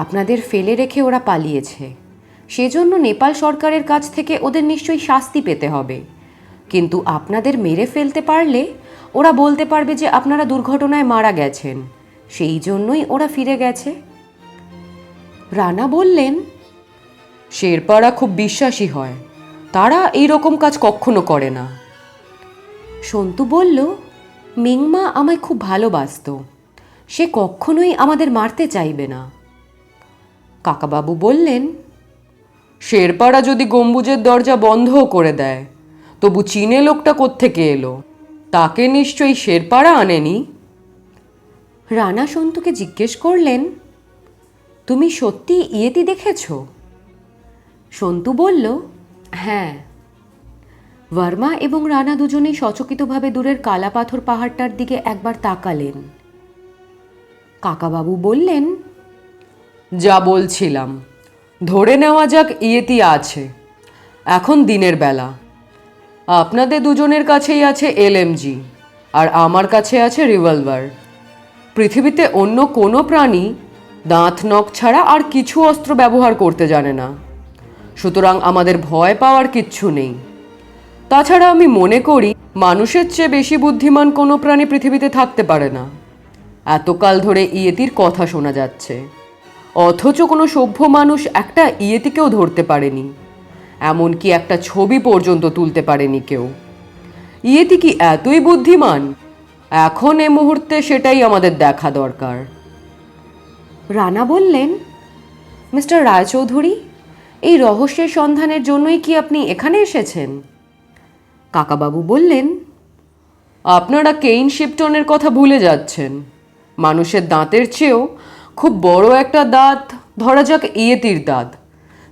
S1: আপনাদের ফেলে রেখে ওরা পালিয়েছে, সেজন্য নেপাল সরকারের কাছ থেকে ওদের নিশ্চয়ই শাস্তি পেতে হবে। কিন্তু আপনাদের মেরে ফেলতে পারলে ওরা বলতে পারবে যে আপনারা দুর্ঘটনায় মারা গেছেন, সেই জন্যই ওরা ফিরে গেছে। রানা বললেন, শেরপারা খুব বিশ্বাসী হয়, তারা এই রকম কাজ কখনো করে না। সন্তু বলল, মিংমা আমায় খুব ভালোবাসত, সে কখনোই আমাদের মারতে চাইবে না। কাকাবাবু বললেন, শেরপারা যদি গম্বুজের দরজা বন্ধও করে দেয়, তবু চীনে লোকটা কোত্থেকে এলো? তাকে নিশ্চয়ই শেরপারা আনেনি। রানা সন্তুকে জিজ্ঞেস করলেন, তুমি সত্যি ইয়েতি দেখেছ? সন্তু বলল, হ্যাঁ। বর্মা এবং রানা দুজনেই সচকিতভাবে দূরের কালা পাথর পাহাড়টার দিকে একবার তাকালেন। কাকাবাবু বললেন, যা বলছিলাম, ধরে নেওয়া যাক ইয়েতি আছে। এখন দিনের বেলা, আপনাদের দুজনের কাছেই আছে এলএমজি, আর আমার কাছে আছে রিভলভার। পৃথিবীতে অন্য কোনো প্রাণী দাঁত নখ ছাড়া আর কিছু অস্ত্র ব্যবহার করতে জানে না, সুতরাং আমাদের ভয় পাওয়ার কিচ্ছু নেই। তাছাড়া আমি মনে করি মানুষের চেয়ে বেশি বুদ্ধিমান কোনো প্রাণী পৃথিবীতে থাকতে পারে না। এতকাল ধরে ইয়েতির কথা শোনা যাচ্ছে, অথচ কোনো সভ্য মানুষ একটা ইয়েতিকেও ধরতে পারেনি, এমনকি একটা ছবি পর্যন্ত তুলতে পারেনি কেউ। ইয়েতি কি এতই বুদ্ধিমান? এখন এ মুহূর্তে সেটাই আমাদের দেখা দরকার। রানা বললেন, মিস্টার রায়চৌধুরী, এই রহস্যের সন্ধানের জন্যই কি আপনি এখানে এসেছেন? কাকাবাবু বললেন, আপনারা কেইন শিপটনের কথা ভুলে যাচ্ছেন। মানুষের দাঁতের চেয়েও খুব বড় একটা দাঁত, ধরা যাক ইয়েতির দাঁত,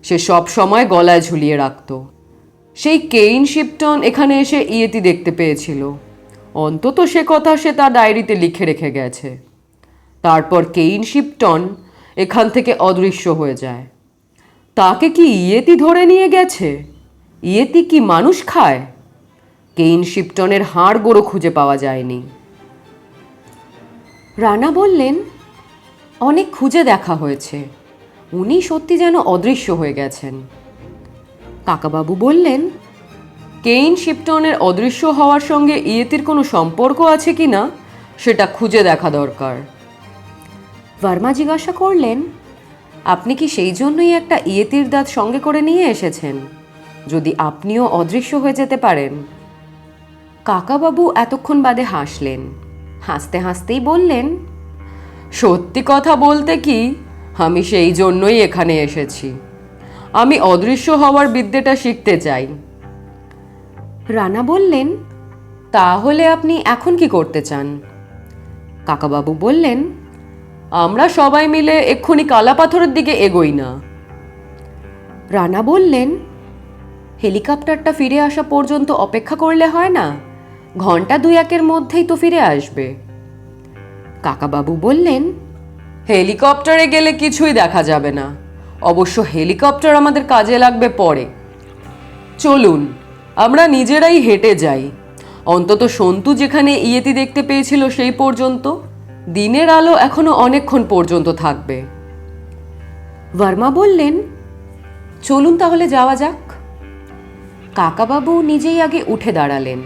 S1: সে সব সময় গলায় ঝুলিয়ে রাখত। সেই কেইন শিপটন এখানে এসে ইয়েতি দেখতে পেয়েছিল, অন্তত সে কথা সে তার ডায়েরিতে লিখে রেখে গেছে। তারপর কেইন শিপটন এখান থেকে অদৃশ্য হয়ে যায়। তাকে কি ইয়েতি ধরে নিয়ে গেছে? ইয়েতি কি মানুষ খায়? কেইন শিপটনের হাড় গোড়ো খুঁজে পাওয়া যায়নি। রানা বললেন, অনেক খুঁজে দেখা হয়েছে, উনি সত্যি যেন অদৃশ্য হয়ে গেছেন। কাকাবাবু বললেন, কেইন শিপটনের অদৃশ্য হওয়ার সঙ্গে ইয়েতির কোনো সম্পর্ক আছে কি না সেটা খুঁজে দেখা দরকার। ভার্মা জিজ্ঞাসা করলেন, আপনি কি সেই জন্যই একটা ইয়েতির দাঁত সঙ্গে করে নিয়ে এসেছেন, যদি আপনিও অদৃশ্য হয়ে যেতে পারেন? কাকাবাবু এতক্ষণ বাদে হাসলেন। হাসতে হাসতেই বললেন, সত্যি কথা বলতে কি, আমি সেই জন্যই এখানে এসেছি। আমি অদৃশ্য হওয়ার বিদ্যেটা শিখতে চাই। রানা বললেন, তাহলে আপনি এখন কি করতে চান? কাকাবাবু বললেন, আমরা সবাই মিলে এক্ষুনি কালাপাথরের দিকে এগোই না। রানা বললেন, হেলিকপ্টারটা ফিরে আসা পর্যন্ত অপেক্ষা করলে হয় না? ঘন্টা 2-1-এর মধ্যেই তো ফিরে আসবে। কাকাবাবু বললেন, হেলিকপ্টারে গেলে কিছুই দেখা যাবে না। অবশ্য হেলিকপ্টার আমাদের কাজে লাগবে পরে। চলুন আমরা নিজেরাই হেঁটে যাই, অন্তত সন্তু যেখানে ইয়েতি দেখতে পেয়েছিল সেই পর্যন্ত। দিনের আলো এখনো অনেকক্ষণ পর্যন্ত থাকবে। ভার্মা বললেন, চলুন তাহলে যাওয়া যাক। কাকাবাবু নিজেই আগে উঠে দাঁড়ালেন,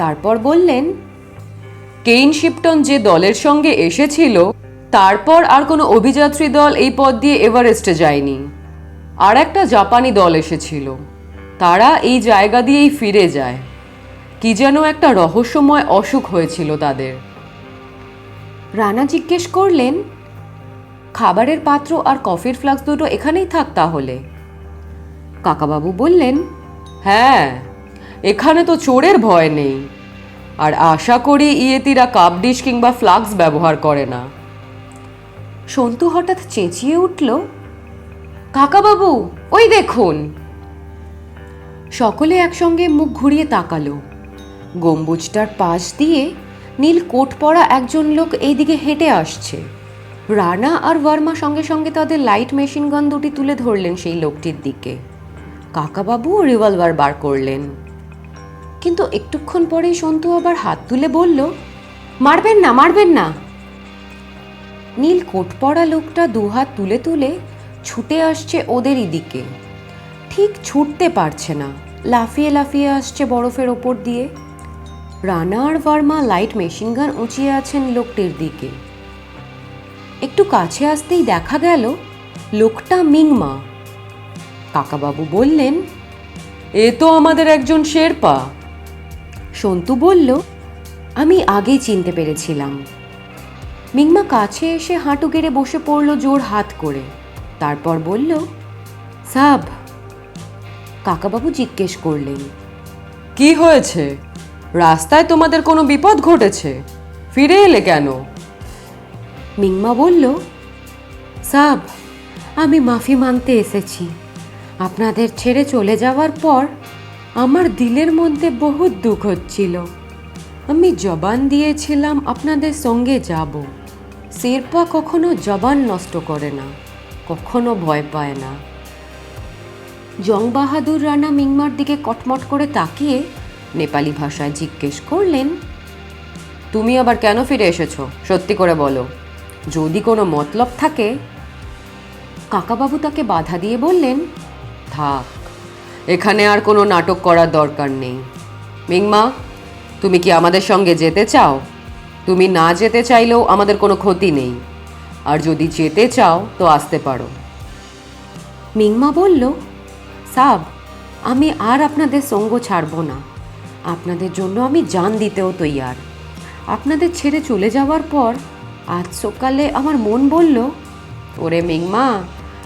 S1: তারপর বললেন, কেইন শিপটন যে দলের সঙ্গে এসেছিল তারপর আর কোনো অভিযাত্রী দল এই পথ দিয়ে এভারেস্টে যায়নি। আর একটা জাপানি দল এসেছিল, তারা এই জায়গা দিয়েই ফিরে যায়। কি যেন একটা রহস্যময় অসুখ হয়েছিল তাদের। রানা জিজ্ঞেস করলেন, খাবারের পাত্র আর কফির ফ্লাক্স দুটো এখানেই থাক তাহলে? কাকাবাবু বললেন, হ্যাঁ, এখানে তো চোরের ভয় নেই, আর আশা করি ইয়েতিরা কাপ ডিশ কিংবা ফ্লাক্স ব্যবহার করে না। সন্তু হঠাৎ চেঁচিয়ে উঠল, কাকাবাবু, ওই দেখুন! সকলে একসঙ্গে মুখ ঘুরিয়ে তাকালো। গম্বুজটার পাশ দিয়ে নীল কোট পরা একজন লোক এইদিকে হেঁটে আসছে। রানা আর ভার্মা সঙ্গে সঙ্গে তাদের লাইট মেশিন গান দুটি তুলে ধরলেন সেই লোকটির দিকে। কাকাবাবু রিভলভার বার করলেন, কিন্তু একটুক্ষণ পরেই সন্তু আবার হাত তুলে বলল, মারবেন না, মারবেন না। নীল কোট পরা লোকটা দুহাত তুলে তুলে ছুটে আসছে ওদেরই দিকে। ঠিক ছুটতে পারছে না, লাফিয়ে লাফিয়ে আসছে বরফের ওপর দিয়ে। রানা আর ভার্মা লাইট মেশিন গান উঁচিয়ে আছেন লোকটির দিকে। একটু কাছে আসতেই দেখা গেল লোকটা মিংমা। কাকাবাবু বললেন, এ তো আমাদের একজন শেরপা। সন্তু বলল, আমি আগেই চিনতে পেরেছিলাম। মিংমা কাছে এসে হাঁটু গেড়ে বসে পড়ল জোর হাত করে, তারপর বলল, সাব। কাকাবাবু জিজ্ঞেস করলেন, কি হয়েছে? রাস্তায় তোমাদের কোনো বিপদ ঘটেছে? ফিরে এলে কেন? মিংমা বলল, সাব, আমি মাফি মানতে এসেছি। আপনাদের ছেড়ে চলে যাওয়ার পর আমার দিলের মধ্যে বহুত দুঃখ হচ্ছিল। আমি জবান দিয়েছিলাম আপনাদের সঙ্গে যাব। শেরপা কখনো জবান নষ্ট করে না, কখনো ভয় পায় না। জং বাহাদুর রানা মিংমার দিকে কটমট করে তাকিয়ে নেপালি ভাষায় জিজ্ঞেস করলেন, তুমি আবার কেন ফিরে এসেছো? সত্যি করে বলো, যদি কোনো মতলব থাকে। কাকাবাবু তাকে বাধা দিয়ে বললেন, থাক, এখানে আর কোনো নাটক করার দরকার নেই। মিংমা, তুমি কি আমাদের সঙ্গে যেতে চাও? তুমি না যেতে চাইলেও আমাদের কোনো ক্ষতি নেই, আর যদি যেতে চাও তো আসতে পারো। মিংমা বলল, সাব, আমি আর আপনাদের সঙ্গ ছাড়ব না। আপনাদের জন্য আমি জান দিতেও তৈয়ার। আপনাদের ছেড়ে চলে যাওয়ার পর আজ সকালে আমার মন বলল, ওরে মিংমা,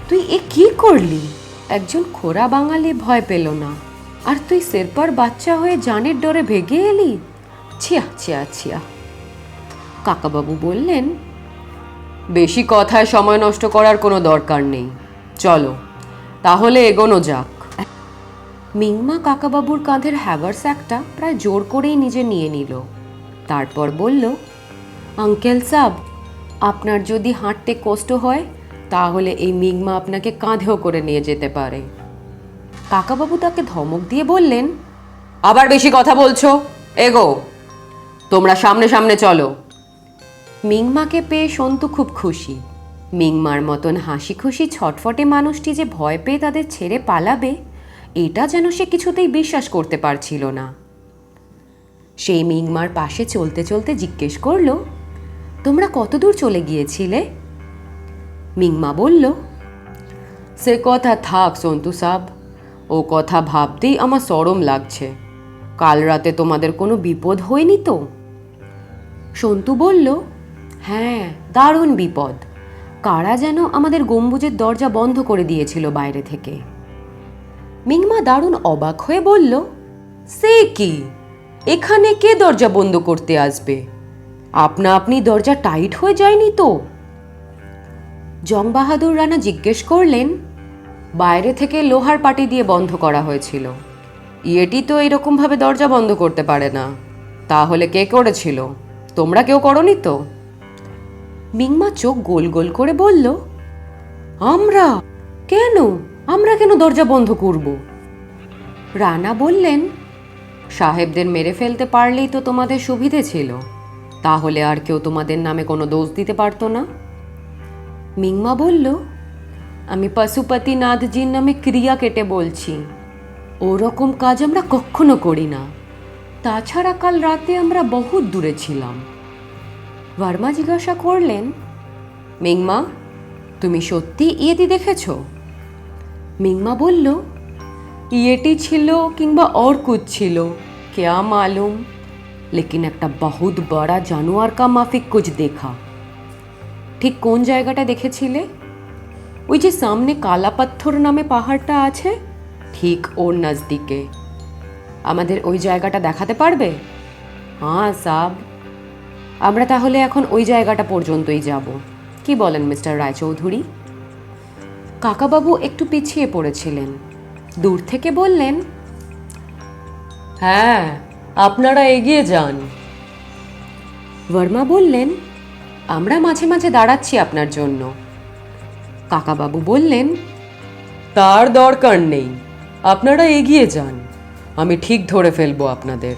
S1: তুই এ কি করলি? একজন খোরা বাঙালি ভয় পেল না, আর তুই সেরপার বাচ্চা হয়ে জানের ডরে ভেগে এলি? ছিয়া ছিয়া ছিয়া। কাকাবাবু বললেন, বেশি কথায় সময় নষ্ট করার কোনো দরকার নেই, চলো তাহলে এগোনো যাক। মিংমা কাকাবাবুর কাঁধের হ্যাভারস্যাকটা প্রায় জোর করেই নিজে নিয়ে নিল। তারপর বলল, আঙ্কেল সাব, আপনার যদি হাঁটতে কষ্ট হয় তাহলে এই মিংমা আপনাকে কাঁধেও করে নিয়ে যেতে পারে। কাকাবাবু তাকে ধমক দিয়ে বললেন, আবার বেশি কথা বলছো, এগো, তোমরা সামনে সামনে চলো। মিংমাকে পেয়ে সন্তু খুব খুশি। মিংমার মতন হাসি খুশি ছটফটে মানুষটি যে ভয় পেয়ে তাদের ছেড়ে পালাবে, এটা যেন সে কিছুতেই বিশ্বাস করতে পারছিল না। সেই মিংমার পাশে চলতে চলতে জিজ্ঞেস করল, তোমরা কত দূর চলে গিয়েছিলে? মিংমা বলল, সে কথা থাক সন্তু সাব, ও কথা ভাবতেই আমার শরম লাগছে। কাল রাতে তোমাদের কোনো বিপদ হয়নি তো? সন্তু বলল, হ্যাঁ, দারুণ বিপদ। কারা যেন আমাদের গম্বুজের দরজা বন্ধ করে দিয়েছিল বাইরে থেকে। মিংমা দারুণ অবাক হয়ে বলল, সে কি, এখানে কে দরজা বন্ধ করতে আসবে? আপনা আপনি দরজা টাইট হয়ে যায়নি তো? জং বাহাদুর রানা জিজ্ঞেস করলেন, বাইরে থেকে লোহার পাটি দিয়ে বন্ধ করা হয়েছিল। ইয়েটি তো এরকমভাবে দরজা বন্ধ করতে পারে না। তাহলে কে করেছিল? তোমরা কেউ করনি তো? মিংমা চোখ গোল গোল করে বলল, আমরা কেন? আমরা কেন দরজা বন্ধ করব? রানা বললেন, সাহেবদের মেরে ফেলতে পারলেই তো তোমাদের সুবিধে ছিল, তাহলে আর কেউ তোমাদের নামে কোনো দোষ দিতে পারতো না। মিংমা বলল, আমি পশুপতিনাথজির নামে ক্রিয়া কেটে বলছি, ওরকম কাজ আমরা কখনো করি না। তাছাড়া কাল রাতে আমরা বহুত দূরে ছিলাম। ভার্মা জিজ্ঞাসা করলেন, মিংমা, তুমি সত্যি ইয়েটি দেখেছ? মিংমা বলল, ইয়েটি ছিল কিংবা और कुछ ছিল, क्या मालूम, लेकिन একটা बहुत बड़ा জানোয়ার কা মাফিক कुछ देखा। ঠিক কোন জায়গাটা দেখেছিলে? ওই যে সামনে কালা পাথর নামে পাহাড়টা আছে, ঠিক ওর নজদিকে। আমাদের ওই জায়গাটা দেখাতে পারবে? হ্যাঁ সাব, আমরা তাহলে এখন ওই জায়গাটা পর্যন্তই যাব। কি বলেন মিস্টার রায়চৌধুরী? কাকাবাবু একটু পিছিয়ে পড়েছিলেন। দূর থেকে বললেন, হ্যাঁ, আপনারা এগিয়ে যান। বর্মা বললেন, আমরা মাঝে মাঝে দাঁড়াচ্ছি আপনার জন্য। কাকাবাবু বললেন, তার দরকার নেই, আপনারা এগিয়ে যান, আমি ঠিক ধরে ফেলবো আপনাদের।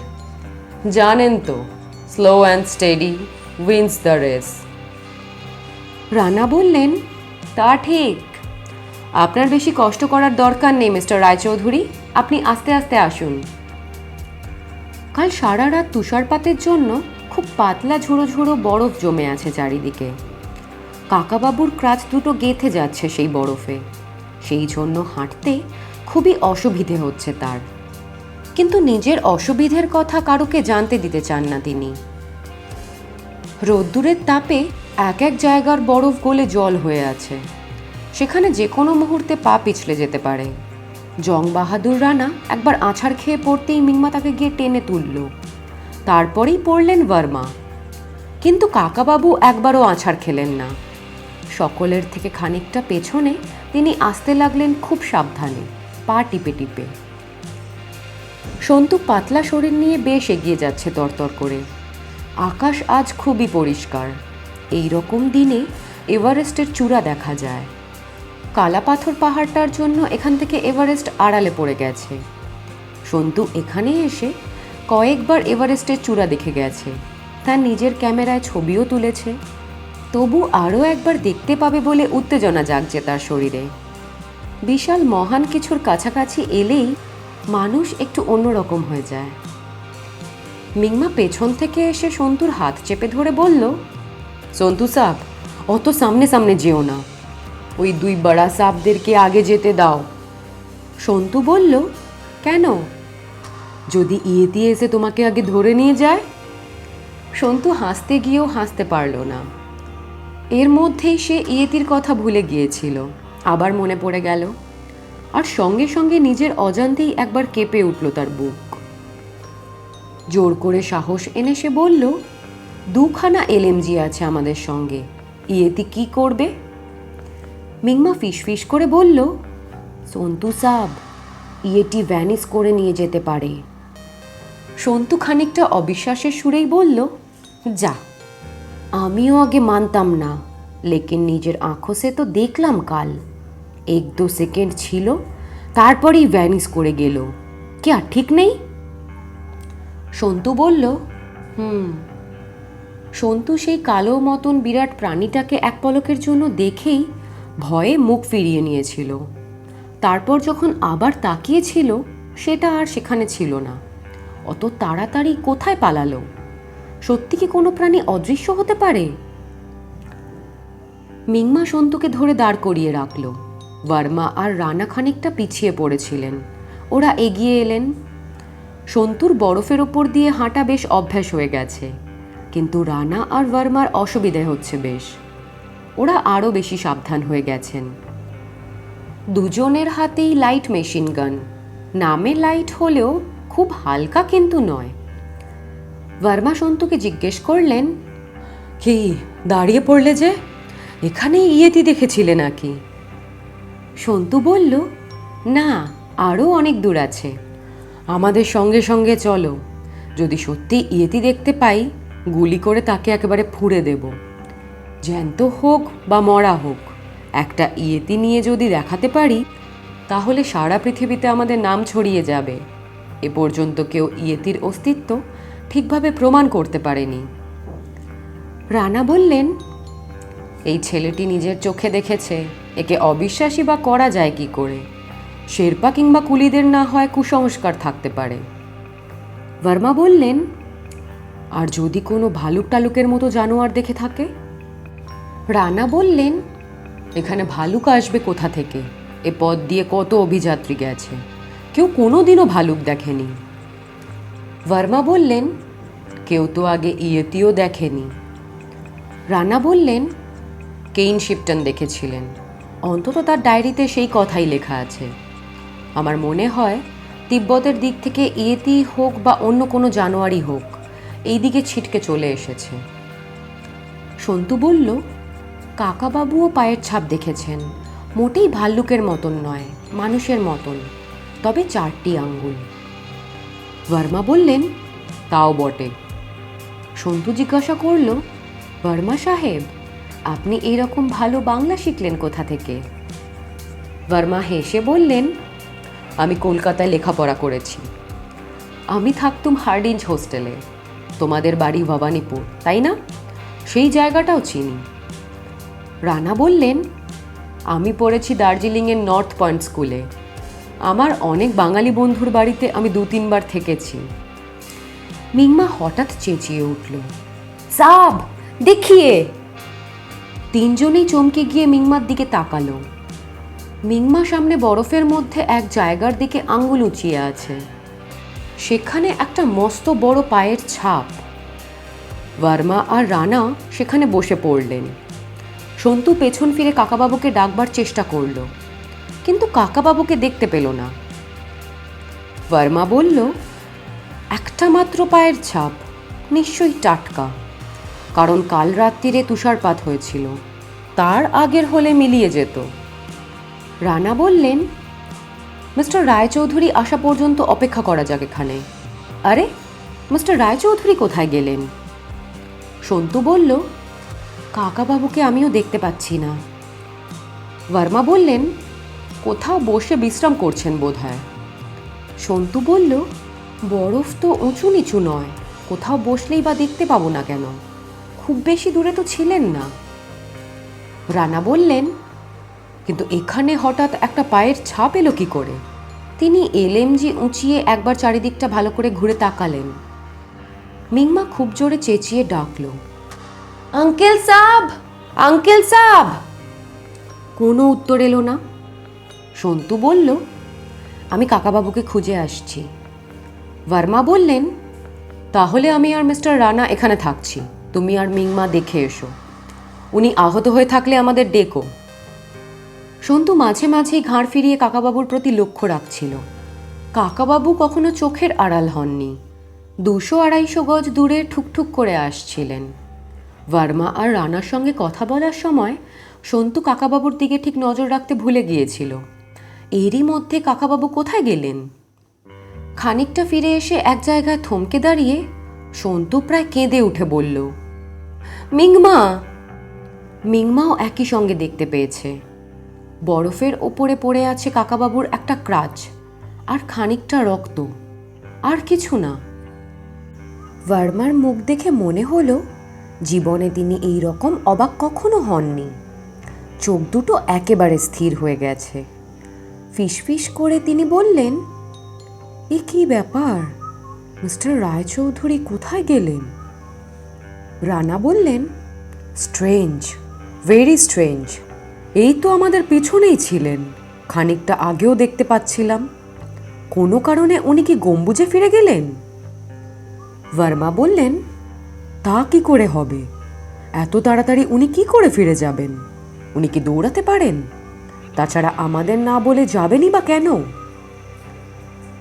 S1: জানেন তো, slow and steady wins the race. Rana বললেন, তা ঠিক, আপনার বেশি কষ্ট করার দরকার নেই মিস্টার রায়চৌধুরী, আপনি আস্তে আস্তে আসুন। কাল সারা রাত তুষারপাতের জন্য খুব পাতলা ঝুড়ো ঝুড়ো বরফ জমে আছে চারিদিকে। কাকাবাবুর ক্রাচ দুটো গেঁথে যাচ্ছে সেই বরফে, সেই জন্য হাঁটতে খুবই অসুবিধে হচ্ছে তার। কিন্তু নিজের অসুবিধের কথা কারুকে জানতে দিতে চান না তিনি। রোদ্দুরের তাপে এক এক জায়গার বরফ গলে জল হয়ে আছে, সেখানে যে কোনো মুহূর্তে পা পিছলে যেতে পারে। জং বাহাদুর রানা একবার আছাড় খেয়ে পড়তেই মিংমা তাকে গিয়ে টেনে তুলল। তারপরেই পড়লেন বর্মা, কিন্তু কাকাবাবু একবারও আছাড় খেলেন না। সকলের থেকে খানিকটা পেছনে তিনি আসতে লাগলেন খুব সাবধানে, পা টিপে টিপে। সন্তু পাতলা শরীর নিয়ে বেশ এগিয়ে যাচ্ছে তরতর করে। আকাশ আজ খুবই পরিষ্কার। এই রকম দিনে এভারেস্টের চূড়া দেখা যায়। কালা পাথর পাহাড়টার জন্য এখান থেকে এভারেস্ট আড়ালে পড়ে গেছে। সন্তু এখানে এসে কয়েকবার এভারেস্টের চূড়া দেখে গেছে, তার নিজের ক্যামেরায় ছবিও তুলেছে। তবু আরও একবার দেখতে পাবে বলে উত্তেজনা জাগছে তার শরীরে। বিশাল মহান কিছুর কাছাকাছি এলেই মানুষ একটু অন্যরকম হয়ে যায়। মিংমা পেছন থেকে এসে সন্তুর হাত চেপে ধরে বলল, সন্তু সাব, অত সামনে সামনে যেও না, ওই দুই বড়া সাপদেরকে আগে যেতে দাও। সন্তু বলল, কেন? যদি ইয়েতি এসে তোমাকে আগে ধরে নিয়ে যায়? সন্তু হাসতে গিয়েও হাসতে পারল না। এর মধ্যেই সে ইয়েতির কথা ভুলে গিয়েছিল। আবার মনে পড়ে গেল, আর সঙ্গে সঙ্গে নিজের অজান্তেই একবার কেঁপে উঠল তার বুক। জোর করে সাহস এনে সে বলল, 2খানা এলএমজি আছে আমাদের সঙ্গে, ইয়েতি কি করবে? মিংমা ফিসফিস করে বলল, সন্তু সাব, ইয়েটি ভ্যানিস করে নিয়ে যেতে পারে। সন্তু খানিকটা অবিশ্বাসের সুরেই বলল, যা, আমিও আগে মানতাম না, লেকিন নিজের আঁখো সে তো দেখলাম কাল। 1-2 সেকেন্ড ছিল, তারপরেই ভ্যানিস করে গেল। কি আর ঠিক নেই? সন্তু বলল, সন্তু সেই কালো মতন বিরাট প্রাণীটাকে এক পলকের জন্য দেখেই ভয়ে মুখ ফিরিয়ে নিয়েছিল। তারপর যখন আবার তাকিয়েছিল, সেটা আর সেখানে ছিল না। অত তাড়াতাড়ি কোথায় পালালো? সত্যি কি কোনো প্রাণী অদৃশ্য হতে পারে? মিংমা সন্তুকে ধরে দাঁড় করিয়ে রাখল। বর্মা আর রানা খানিকটা পিছিয়ে পড়েছিলেন। ওরা এগিয়ে এলেন। সন্তুর বরফের ওপর দিয়ে হাঁটা বেশ অভ্যাস হয়ে গেছে, কিন্তু রানা আর বর্মার অসুবিধে হচ্ছে বেশ। ওরা আরও বেশি সাবধান হয়ে গেছেন। দুজনের হাতেই লাইট মেশিন গান। নামে লাইট হলেও খুব হালকা কিন্তু নয়। বর্মা সন্তুকে জিজ্ঞেস করলেন, কি দাঁড়িয়ে পড়লে যে? এখানেই ইয়েতি দেখেছিলে নাকি? সন্তু বলল, না, আরও অনেক দূর আছে। আমাদের সঙ্গে সঙ্গে চলো। যদি সত্যি ইয়েতি দেখতে পাই, গুলি করে তাকে একেবারে ফুঁড়ে দেব। জ্যান্ত হোক বা মরা হোক, একটা ইয়েতি নিয়ে যদি দেখাতে পারি, তাহলে সারা পৃথিবীতে আমাদের নাম ছড়িয়ে যাবে। এ পর্যন্ত কেউ ইয়েতির অস্তিত্ব ঠিকভাবে প্রমাণ করতে পারেনি। রানা বললেন, এই ছেলেটি নিজের চোখে দেখেছে, একে অবিশ্বাসী বা করা যায় কি করে? শেরপা কিংবা কুলিদের না হয় কুসংস্কার থাকতে পারে। বর্মা বললেন, আর যদি কোনো ভালুক টালুকের মতো জানোয়ার দেখে থাকে? রানা বললেন, এখানে ভালুক আসবে কোথা থেকে? এ পথ দিয়ে কত অভিযাত্রী গেছে, কেউ কোনোদিনও ভালুক দেখেনি। বর্মা বললেন, কেউ তো আগে ইয়েতিও দেখেনি। রানা বললেন, কেইন শিপটন দেখেছিলেন, অন্তত তার ডায়েরিতে সেই কথাই লেখা আছে। আমার মনে হয় তিব্বতের দিক থেকে ইয়েতি হোক বা অন্য কোনো জানোয়ারই হোক, এই দিকে ছিটকে চলে এসেছে। সন্তু বলল, কাকাবাবুও পায়ের ছাপ দেখেছেন, মোটেই ভাল্লুকের মতন নয়, মানুষের মতন, তবে 4টি আঙ্গুল। বর্মা বললেন, তাও বটে। সন্তু জিজ্ঞাসা করল, বর্মা সাহেব, আপনি এইরকম ভালো বাংলা শিখলেন কোথা থেকে? বর্মা হেসে বললেন, আমি কলকাতায় লেখাপড়া করেছি। আমি থাকতুম হার্ডিঞ্জ হোস্টেলে। তোমাদের বাড়ি ভবানীপুর, তাই না? সেই জায়গাটাও চিনি। রানা বললেন, আমি পড়েছি দার্জিলিংয়ের নর্থ পয়েন্ট স্কুলে। আমার অনেক বাঙালি বন্ধুর বাড়িতে আমি 2-3 বার থেকেছি। মিংমা হঠাৎ চেঁচিয়ে উঠল, সাব, দেখিয়ে! তিনজনেই চমকে গিয়ে মিংমার দিকে তাকালো। মিংমা সামনে বরফের মধ্যে এক জায়গার দিকে আঙ্গুল উঁচিয়ে আছে। সেখানে একটা মস্ত বড় পায়ের ছাপ। বর্মা আর রানা সেখানে বসে পড়লেন। সন্তু পেছন ফিরে কাকাবাবুকে ডাকবার চেষ্টা করল, কিন্তু কাকাবাবুকে দেখতে পেল না। বর্মা বলল, একটা মাত্র পায়ের ছাপ, নিশ্চয়ই টাটকা, কারণ কাল রাত্রিরে তুষারপাত হয়েছিল, তার আগের হলে মিলিয়ে যেত। রানা বললেন, মিস্টার রায়চৌধুরী আসা পর্যন্ত অপেক্ষা করা যাক এখানে। আরে, মিস্টার রায়চৌধুরী কোথায় গেলেন? সন্তু বলল, কাকাবাবুকে আমিও দেখতে পাচ্ছি না। বর্মা বললেন, কোথাও বসে বিশ্রাম করছেন বোধহয়। সন্তু বলল, বরফ তো উঁচু নিচু নয়, কোথাও বসলেই বা দেখতে পাবো না কেন? খুব বেশি দূরে তো ছিলেন না। রানা বললেন, কিন্তু এখানে হঠাৎ একটা পায়ের ছাপ এলো কি করে? তিনি এলএমজি উঁচিয়ে একবার চারিদিকটা ভালো করে ঘুরে তাকালেন। মিংমা খুব জোরে চেঁচিয়ে ডাকল, আঙ্কেল সাব, আঙ্কেল সাব! কোনো উত্তর এলো না। সন্তু বলল, আমি কাকাবাবুকে খুঁজে আসছি। ভার্মা বললেন, তাহলে আমি আর মিস্টার রানা এখানে থাকছি, তুমি আর মিংমা দেখে এসো। উনি আহত হয়ে থাকলে আমাদের ডেকো। সন্তু মাঝে মাঝেই ঘাড় ফিরিয়ে কাকাবাবুর প্রতি লক্ষ্য রাখছিল। কাকাবাবু কখনো চোখের আড়াল হননি। 200-250 গজ দূরে ঠুকঠুক করে আসছিলেন। ভার্মা আর রানার সঙ্গে কথা বলার সময় সন্তু কাকাবাবুর দিকে ঠিক নজর রাখতে ভুলে গিয়েছিল। এরই মধ্যে কাকাবাবু কোথায় গেলেন? খানিকটা ফিরে এসে এক জায়গায় থমকে দাঁড়িয়ে সন্তু প্রায় কেঁদে উঠে বলল, মিংমা। মিংমাও একই সঙ্গে দেখতে পেয়েছে। বরফের ওপরে পড়ে আছে কাকাবাবুর একটা ক্রাচ আর খানিকটা রক্ত, আর কিছু না। ভার্মার মুখ দেখে মনে হলো জীবনে তিনি এই রকম অবাক কখনো হননি। চোখ দুটো একেবারে স্থির হয়ে গেছে। ফিসফিস করে তিনি বললেন, এ কি ব্যাপার, মিস্টার রায়চৌধুরী কোথায় গেলেন? রানা বললেন, স্ট্রেঞ্জ, ভেরি স্ট্রেঞ্জ। এই তো আমাদের পিছনেই ছিলেন, খানিকটা আগেও দেখতে পাচ্ছিলাম। কোনো কারণে উনি কি গম্বুজে ফিরে গেলেন? ভার্মা বললেন, তা কি করে হবে? এত তাড়াতাড়ি উনি কি করে ফিরে যাবেন? উনি কি দৌড়াতে পারেন? তাছাড়া আমাদের না বলে যাবেনই বা কেন?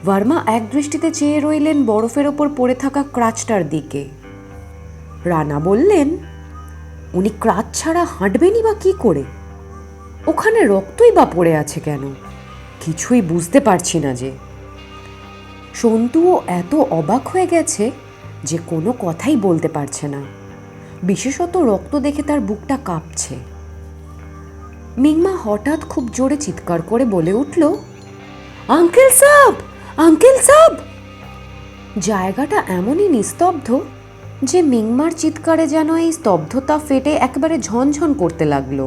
S1: ভার্মা এক দৃষ্টিতে চেয়ে রইলেন বরফের ওপর পড়ে থাকা ক্রাচটার দিকে। রানা বললেন, উনি ক্রাচ ছাড়া হাঁটবেনই বা কি করে? ওখানে রক্তই বা পড়ে আছে কেন? কিছুই বুঝতে পারছি না যে। সন্তুও এত অবাক হয়ে গেছে যে কোনো কথাই বলতে পারছে না। বিশেষত রক্ত দেখে তার বুকটা কাঁপছে। মিংমা হঠাৎ খুব জোরে চিৎকার করে বলে উঠল, আঙ্কেল সাব, আঙ্কেল সাব! জায়গাটা এমনই নিস্তব্ধ যে মিংমার চিৎকারে যেন এই স্তব্ধতা ফেটে একেবারে ঝনঝন করতে লাগলো।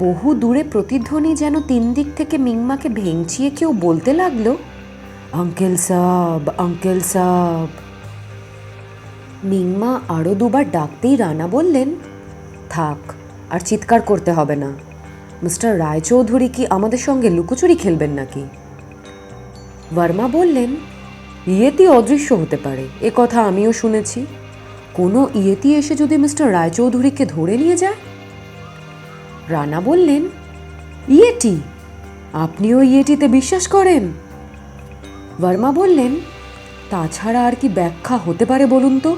S1: বহু দূরে প্রতিধ্বনি যেন 3 দিক থেকে মিংমাকে ভেঙচিয়ে কেউ বলতে লাগলো, আঙ্কেল সাব, আঙ্কেল সাব। মিংমা আরও 2বার ডাকতেই রানা বললেন, থাক, আর চিৎকার করতে হবে না। মিস্টার রায়চৌধুরী কি আমাদের সঙ্গে লুকোচুরি খেলবেন নাকি? ভার্মা বললেন, ইয়েতি অদৃশ্য হতে পারে, এ কথা আমিও শুনেছি। কোনো ইয়েতি এসে যদি মিস্টার রায়চৌধুরীকে ধরে নিয়ে যায়? রানা বললেন, ইয়েটি? আপনিও ইয়েটিতে বিশ্বাস করেন? ভার্মা বললেন, তাছাড়া আর কি ব্যাখ্যা হতে পারে বলুন তো?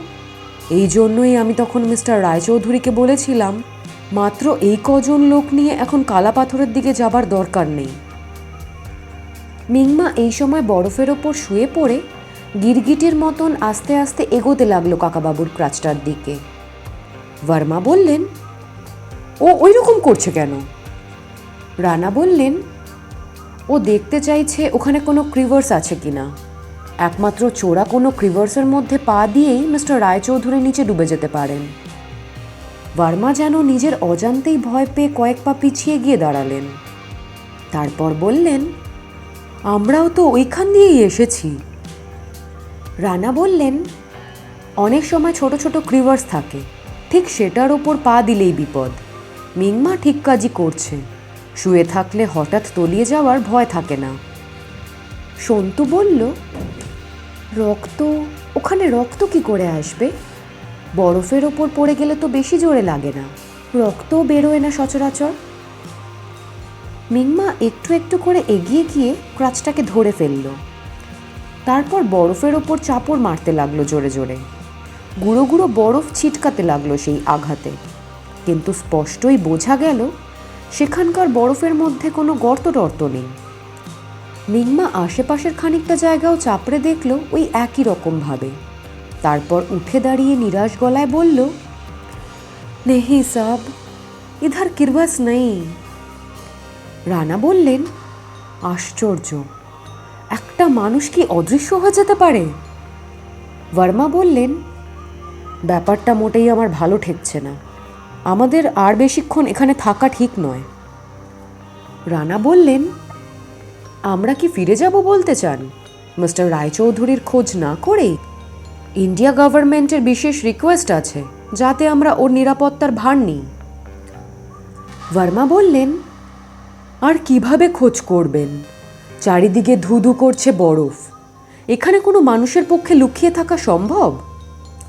S1: এই জন্যই আমি তখন মিস্টার রায়চৌধুরীকে বলেছিলাম, মাত্র এই কজন লোক নিয়ে এখন কালা পাথরের দিকে যাবার দরকার নেই। মিংমা এই সময় বরফের ওপর শুয়ে পড়ে গিরগিটির মতন আস্তে আস্তে এগোতে লাগলো কাকাবাবুর ক্রাচটার দিকে। ভার্মা বললেন, ও ওই রকম করছে কেন? রানা বললেন, ও দেখতে চাইছে ওখানে কোনো ক্রিভার্স আছে কিনা। একমাত্র চোরা কোনো ক্রিভার্সের মধ্যে পা দিয়েই মিস্টার রায়চৌধুরী নিচে ডুবে যেতে পারেন। ভার্মা যেন নিজের অজান্তেই ভয় পেয়ে কয়েক পা পিছিয়ে গিয়ে দাঁড়ালেন। তারপর বললেন, আমরাও তো ওইখান দিয়েই এসেছি। রানা বললেন, অনেক সময় ছোট ছোট ক্রিভার্স থাকে, ঠিক সেটার ওপর পা দিলেই বিপদ। মিংমা ঠিক কাজই করছে, শুয়ে থাকলে হঠাৎ তলিয়ে যাওয়ার ভয় থাকে না। সন্তু বলল, রক্ত? ওখানে রক্ত কি করে আসবে? বরফের ওপর পড়ে গেলে তো বেশি জোরে লাগে না, রক্তও বেরোয় না সচরাচর। মিংমা একটু একটু করে এগিয়ে গিয়ে ক্রাচটাকে ধরে ফেলল। তারপর বরফের ওপর চাপড় মারতে লাগলো জোরে জোরে। গুঁড়ো গুঁড়ো বরফ ছিটকাতে লাগলো সেই আঘাতে, কিন্তু স্পষ্টই বোঝা গেল সেখানকার বরফের মধ্যে কোনো গর্ত টর্ত নেই। মিংমা আশেপাশের খানিকটা জায়গাও চাপড়ে দেখল ওই একই রকম ভাবে। তারপর উঠে দাঁড়িয়ে নিরাশ গলায় বলল, নেহি সাব, ইধার কিরবাস নেই। রানা বললেন, আশ্চর্য, একটা মানুষ কি অদৃশ্য হয়ে যেতে পারে? ভার্মা বললেন, ব্যাপারটা মোটেই আমার ভালো ঠেকছে না, আমাদের আর বেশিক্ষণ এখানে থাকা ঠিক নয়। রানা বললেন, আমরা কি ফিরে যাব বলতে চান, মিস্টার রায়চৌধুরীর খোঁজ না করেই? ইন্ডিয়া গভর্নমেন্টের বিশেষ রিকোয়েস্ট আছে যাতে আমরা ওর নিরাপত্তার ভার নিই। ভার্মা বললেন, আর কিভাবে খোঁজ করবেন? চারিদিকে ধুধু করছে বরফ, এখানে কোনো মানুষের পক্ষে লুকিয়ে থাকা সম্ভব?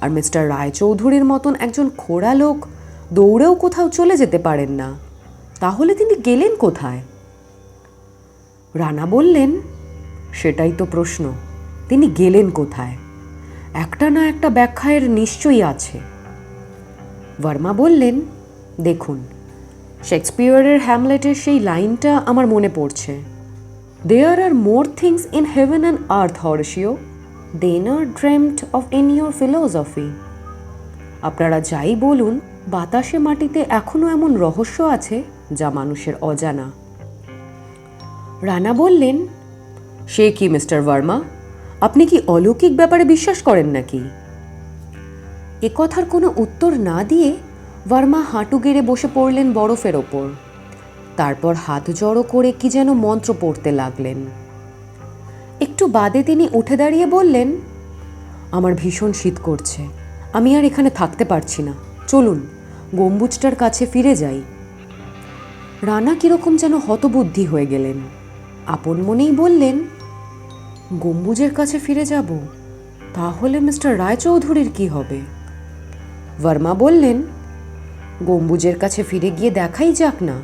S1: আর মিস্টার রায়চৌধুরীর মতন একজন খোড়া লোক দৌড়েও কোথাও চলে যেতে পারেন না, তাহলে তিনি গেলেন কোথায়? রানা বললেন, সেটাই তো প্রশ্ন, তিনি গেলেন কোথায়? একটা না একটা ব্যাখ্যায়ের নিশ্চয়ই আছে। বর্মা বললেন, দেখুন, শেক্সপিয়ারের হ্যামলেটের সেই লাইনটা আমার মনে পড়ছে, there are more things in heaven and earth, Horatio, than are dreamed of in your philosophy. আপনারা যাই বলুন, বাতাসে মাটিতে এখনো এমন রহস্য আছে যা মানুষের অজানা। রানা বললেন, সে কি মিস্টার ভার্মা, আপনি কি অলৌকিক ব্যাপারে বিশ্বাস করেন নাকি? এ কথার কোনো উত্তর না দিয়ে ভার্মা হাঁটু গেড়ে বসে পড়লেন বরফের ওপর। তারপর হাত জড়ো করে কি যেন মন্ত্র পড়তে লাগলেন। একটু বাদে তিনি উঠে দাঁড়িয়ে বললেন, আমার ভীষণ শীত করছে, আমি আর এখানে থাকতে পারছি না, চলুন গম্বুজটার কাছে ফিরে যাই। রানা কিরকম যেন হতবুদ্ধি হয়ে গেলেন। আপন মনেই বললেন, গম্বুজের কাছে ফিরে যাব, তাহলে মিস্টার রায়চৌধুরীর কি হবে? ভার্মা বললেন, গম্বুজের কাছে ফিরে গিয়ে দেখাই যাক না,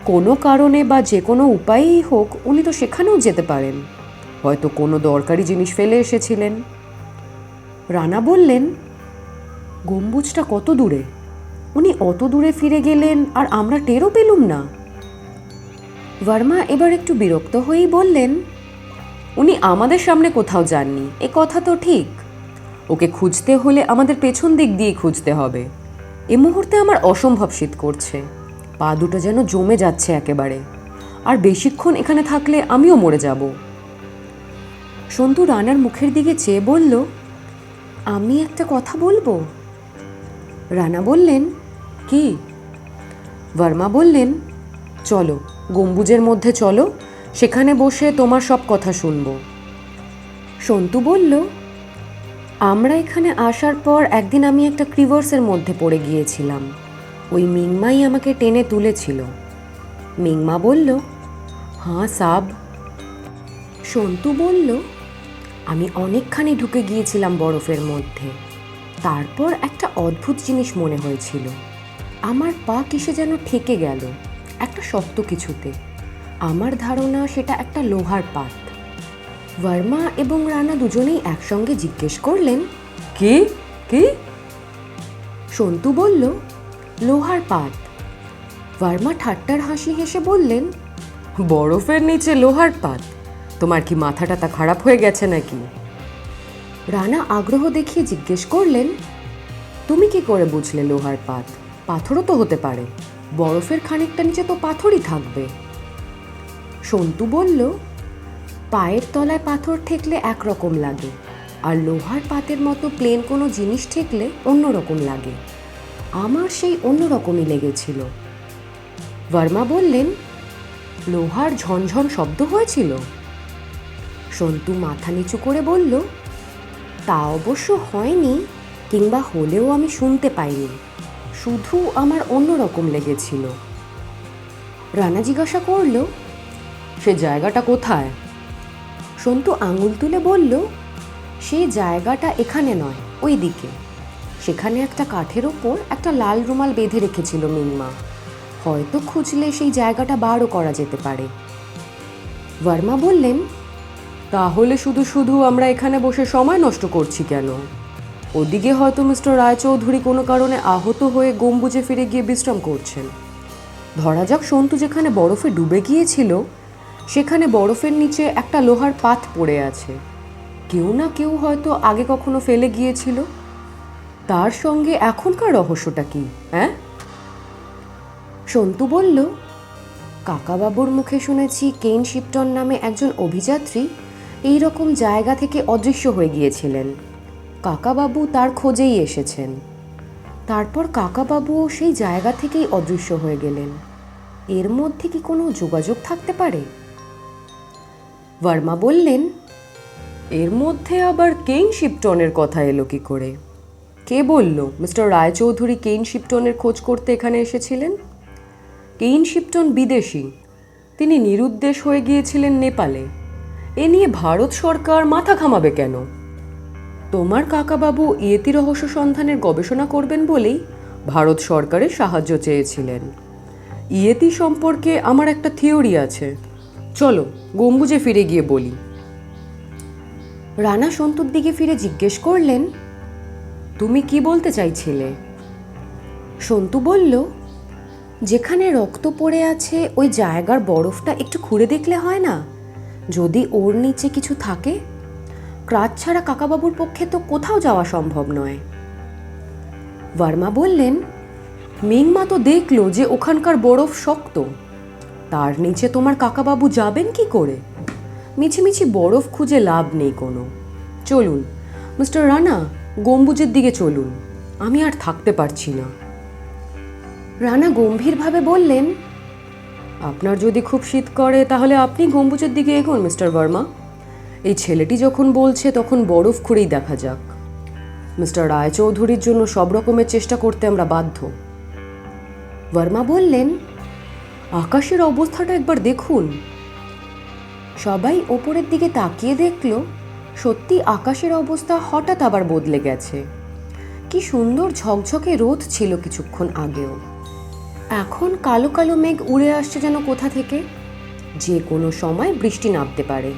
S1: কোনো কারণে বা যে কোনো উপায়েই হোক উনি তো সেখানেও যেতে পারেন, হয়তো কোনো দরকারি জিনিস ফেলে এসেছিলেন। রানা বললেন, গম্বুজটা কত দূরে? উনি অত দূরে ফিরে গেলেন আর আমরা টেরও পেলুম না। ভার্মা এবার একটু বিরক্ত হয়েই বললেন, উনি আমাদের সামনে কোথাও যাননি, এ কথা তো ঠিক। ওকে খুঁজতে হলে আমাদের পেছন দিক দিয়ে খুঁজতে হবে। এ মুহূর্তে আমার অসম্ভব শীত করছে, পা দুটো যেন জমে যাচ্ছে একেবারে, আর বেশিক্ষণ এখানে থাকলে আমিও মরে যাব। সন্তু রানার মুখের দিকে চেয়ে বলল, আমি একটা কথা বলবো। রানা বললেন, কি? ভার্মা বললেন, চলো গম্বুজের মধ্যে চলো, সেখানে বসে তোমার সব কথা শুনবো। সন্তু বলল, আমরা এখানে আসার পর একদিন আমি একটা ক্রিভার্সের মধ্যে পড়ে গিয়েছিলাম, ওই মিংমাই আমাকে টেনে তুলেছিল। মিংমা বলল, হ্যাঁ সাব। সন্তু বলল, আমি অনেকখানি ঢুকে গিয়েছিলাম বরফের মধ্যে, তারপর একটা অদ্ভুত জিনিস মনে হয়েছিল, আমার পা কিসে যেন ঠেকে গেল একটা শক্ত কিছুতে। আমার ধারণা সেটা একটা লোহার পাত। ভার্মা এবং রানা দুজনেই একসঙ্গে জিজ্ঞেস করলেন, কি কি? সন্তু বলল, লোহার পাত। ভার্মা ঠাট্টার হাসি হেসে বললেন, বরফের নিচে লোহার পাত? তোমার কি মাথা টাথা খারাপ হয়ে গেছে নাকি? রানা আগ্রহ দেখিয়ে জিজ্ঞেস করলেন, তুমি কি করে বুঝলে লোহার পাত? পাথরও তো হতে পারে, বরফের খানিকটা নিচে তো পাথরই থাকবে। সন্তু বলল, পায়ের তলায় পাথর ঠেকলে একরকম লাগে, আর লোহার পাতের মতো প্লেন কোনো জিনিস ঠেকলে অন্যরকম লাগে। আমার সেই অন্যরকমই লেগেছিল। ভার্মা বললেন, লোহার ঝনঝন শব্দ হয়েছিল? সন্তু মাথা নিচু করে বলল, তা অবশ্য হয়নি, কিংবা হলেও আমি শুনতে পাইনি, শুধু আমার অন্যরকম লেগেছিল। রানা জিজ্ঞাসা করল, সে জায়গাটা কোথায়? সন্তু আঙুল তুলে বলল, সেই জায়গাটা এখানে নয়, ওই দিকে। সেখানে একটা কাঠের ওপর একটা লাল রুমাল বেঁধে রেখেছিল মিংমা, হয়তো খুঁজলে সেই জায়গাটা বারও করা যেতে পারে। ভার্মা বললেন, তাহলে শুধু শুধু আমরা এখানে বসে সময় নষ্ট করছি কেন? ওদিকে হয়তো মিস্টার রায়চৌধুরী কোনো কারণে আহত হয়ে গম্বুজে ফিরে গিয়ে বিশ্রাম করছেন। ধরা যাক সন্তু যেখানে বরফে ডুবে গিয়েছিল সেখানে বরফের নিচে একটা লোহার পাত পড়ে আছে, কেউ না কেউ হয়তো আগে কখনো ফেলে গিয়েছিল। তার সঙ্গে এখনকার রহস্যটা কি? হ্যাঁ? সন্তু বলল, কাকাবাবুর মুখে শুনেছি কেন শিপটন নামে একজন অভিযাত্রী এই রকম জায়গা থেকে অদৃশ্য হয়ে গিয়েছিলেন। কাকাবাবু তার খোঁজেই এসেছেন, তারপর কাকাবাবুও সেই জায়গা থেকেই অদৃশ্য হয়ে গেলেন। এর মধ্যে কি কোনো যোগাযোগ থাকতে পারে? ভার্মা বললেন, এর মধ্যে আবার কেন শিপটনের কথা এলো কি করে? কে বলল মিস্টার রায়চৌধুরী কেন শিপটনের খোঁজ করতে এখানে এসেছিলেন? কেন শিপটন বিদেশি, তিনি নিরুদ্দেশ হয়ে গিয়েছিলেন নেপালে। এ নিয়ে ভারত সরকার মাথা ঘামাবে কেন? তোমার কাকাবাবু ইয়েতি রহস্য সন্ধানের গবেষণা করবেন বলেই ভারত সরকারের সাহায্য চেয়েছিলেন। ইয়েতি সম্পর্কে আমার একটা থিওরি আছে, চলো গম্বুজে ফিরে গিয়ে বলি। রানা সন্তুর দিকে ফিরে জিজ্ঞেস করলেন, তুমি কি বলতে চাইছিলে? সন্তু বলল, যেখানে রক্ত পড়ে আছে ওই জায়গার বরফটা একটু খুঁড়ে দেখলে হয় না? যদি ওর নিচে কিছু থাকে। ক্রাচ ছাড়া কাকাবাবুর পক্ষে তো কোথাও যাওয়া সম্ভব নয়। ভার্মা বললেন, মিংমা তো দেখলো যে ওখানকার বরফ শক্ত, তার নিচে তোমার কাকাবাবু যাবেন কি করে? মিছিমিছি বরফ খুঁজে লাভ নেই কোনো। চলুন মিস্টার রানা, গম্বুজের দিকে চলুন, আমি আর থাকতে পারছি না। রানা গম্ভীরভাবে বললেন, আপনার যদি খুব শীত করে তাহলে আপনি গম্বুজের দিকে এগোন মিস্টার ভার্মা। এই ছেলেটি যখন বলছে তখন বরফ খুঁড়েই দেখা যাক। মিস্টার রায়চৌধুরীর জন্য সব রকমের চেষ্টা করতে আমরা বাধ্য। ভার্মা বললেন, আকাশের অবস্থাটা একবার দেখুন। সবাই ওপরের দিকে তাকিয়ে দেখল, সত্যি আকাশের অবস্থা হঠাৎ আবার বদলে গেছে। কি সুন্দর ঝকঝকে রোদ ছিল কিছুক্ষণ আগেও, এখন কালো কালো মেঘ উড়ে আসছে যেন কোথা থেকে। যে কোনো সময় বৃষ্টি নামতে পারে,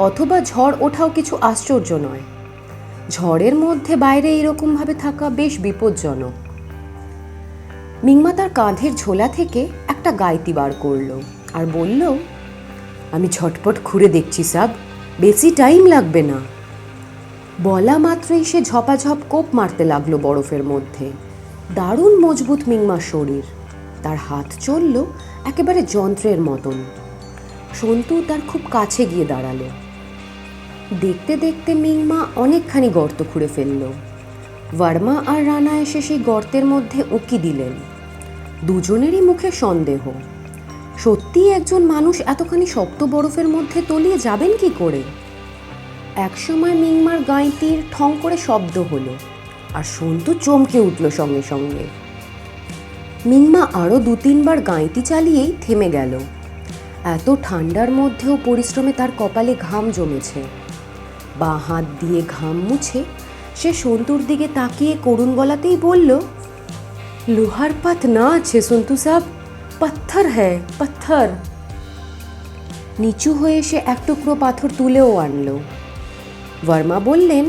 S1: অথবা ঝড় ওঠাও কিছু আশ্চর্য নয়। ঝড়ের মধ্যে বাইরে এরকমভাবে থাকা বেশ বিপজ্জনক। মিংমা তার কাঁধের ঝোলা থেকে একটা গাইতি বার করল আর বলল, আমি ঝটপট খুঁড়ে দেখছি সাব, বেশি টাইম লাগবে না। বলা মাত্রই সে ঝপাঝপ কোপ মারতে লাগলো বরফের মধ্যে। দারুণ মজবুত মিংমার শরীর, তার হাত চলল একেবারে যন্ত্রের মতন। সন্তু তার খুব কাছে গিয়ে দাঁড়ালো। দেখতে দেখতে মিংমা অনেকখানি গর্ত খুঁড়ে ফেলল। ভার্মা আর রানা এসে সেই গর্তের মধ্যে উঁকি দিলেন। দুজনেরই মুখে সন্দেহ, সত্যি একজন মানুষ এতখানি শক্ত বরফের মধ্যে তলিয়ে যাবেন কি করে? একসময় মিংমার গাঁইতির ঠং করে শব্দ হলো আর সন্তু চমকে উঠল সঙ্গে সঙ্গে। মিংমা আরও 2-3 বার গাঁইতি চালিয়েই থেমে গেল। এত ঠান্ডার মধ্যেও পরিশ্রমে তার কপালে ঘাম জমেছে। বাঁ হাত দিয়ে ঘাম মুছে সে সন্তুর দিকে তাকিয়ে করুণ গলাতেই বলল, লোহার পাত না আছে সন্তু সাব, পাথর হ্যায় পাথর। নিচু হয়ে সে এক টুকরো পাথর তুলেও আনলো। ভার্মা বললেন,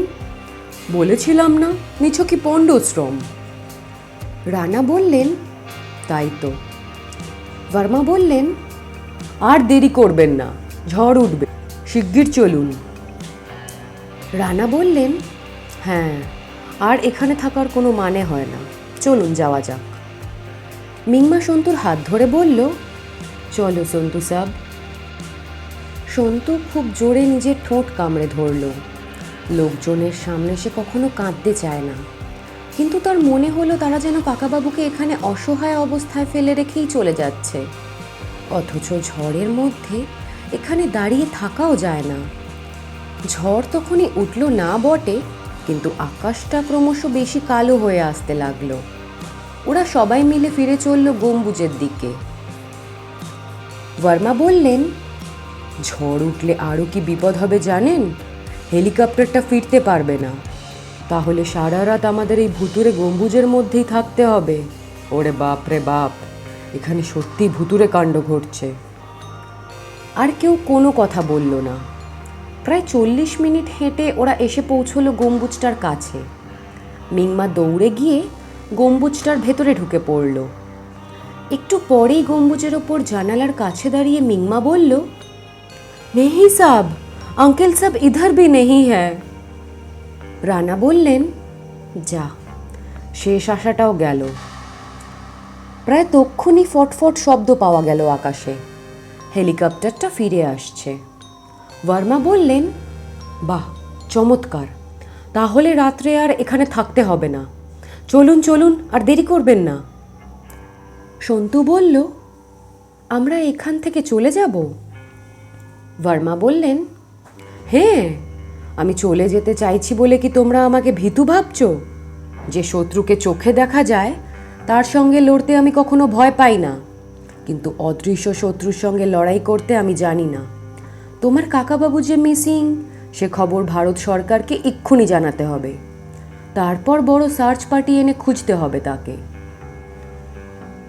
S1: বলেছিলাম না নিছকই পণ্ডশ্রম। রানা বললেন, তাই তো। ভার্মা বললেন, আর দেরি করবেন না, ঝড় উঠবে, শিগগির চলুন। রানা বললেন, হ্যাঁ, আর এখানে থাকার কোনো মানে হয় না, চলুন যাওয়া যাক। মিংমা সন্তুর হাত ধরে বলল, চলো সন্তু সাব। সন্তু খুব জোরে নিজের ঠোঁট কামড়ে ধরল। লোকজনের সামনে সে কখনো কাঁদতে চায় না, কিন্তু তার মনে হলো তারা যেন কাকাবাবুকে এখানে অসহায় অবস্থায় ফেলে রেখেই চলে যাচ্ছে। অথচ ঝড়ের মধ্যে এখানে দাঁড়িয়ে থাকাও যায় না। ঝড় তখনই উঠল না বটে, কিন্তু আকাশটা ক্রমশ বেশি কালো হয়ে আসতে লাগলো। ওরা সবাই মিলে ফিরে চলল গম্বুজের দিকে। ভার্মা বললেন, ঝড় উঠলে আরও কি বিপদ হবে জানেন? হেলিকপ্টারটা ফিরতে পারবে না, তাহলে সারা রাত আমাদের এই ভুতুরে গম্বুজের মধ্যেই থাকতে হবে। ওরে বাপ রে বাপ, এখানে সত্যি ভুতুরে কাণ্ড ঘটছে। আর কেউ কোনো কথা বলল না। প্রায় 40 মিনিট হেঁটে ওরা এসে পৌঁছলো গম্বুজটার কাছে। মিংমা দৌড়ে গিয়ে গম্বুজটার ভেতরে ঢুকে পড়ল। একটু পরেই গম্বুজের ওপর জানালার কাছে দাঁড়িয়ে মিংমা বলল, নেহি সাব, আঙ্কেল সাব ইধার ভি নেহি হ্যায়। রানা বললেন, যা, শেষ আশাটাও গেল। প্রায় তক্ষুনি ফটফট শব্দ পাওয়া গেল আকাশে। হেলিকপ্টারটা ফিরে আসছে। ভার্মা বললেন, বাহ, চমৎকার, তাহলে রাত্রে আর এখানে থাকতে হবে না। চলুন চলুন, আর দেরি করবেন না। সন্তু বলল, আমরা এখান থেকে চলে যাব? ভার্মা বললেন, হ্যাঁ, আমি চলে যেতে চাইছি বলে কি তোমরা আমাকে ভীতু ভাবছ? যে শত্রুকে চোখে দেখা যায় তার সঙ্গে লড়তে আমি কখনো ভয় পাই না, কিন্তু অদৃশ্য শত্রুর সঙ্গে লড়াই করতে আমি জানি না। তোমার কাকাবাবু যে মিসিং সে খবর ভারত সরকারকে এক্ষুনি জানাতে হবে, তারপর বড় সার্চ পার্টি এনে খুঁজতে হবে তাকে।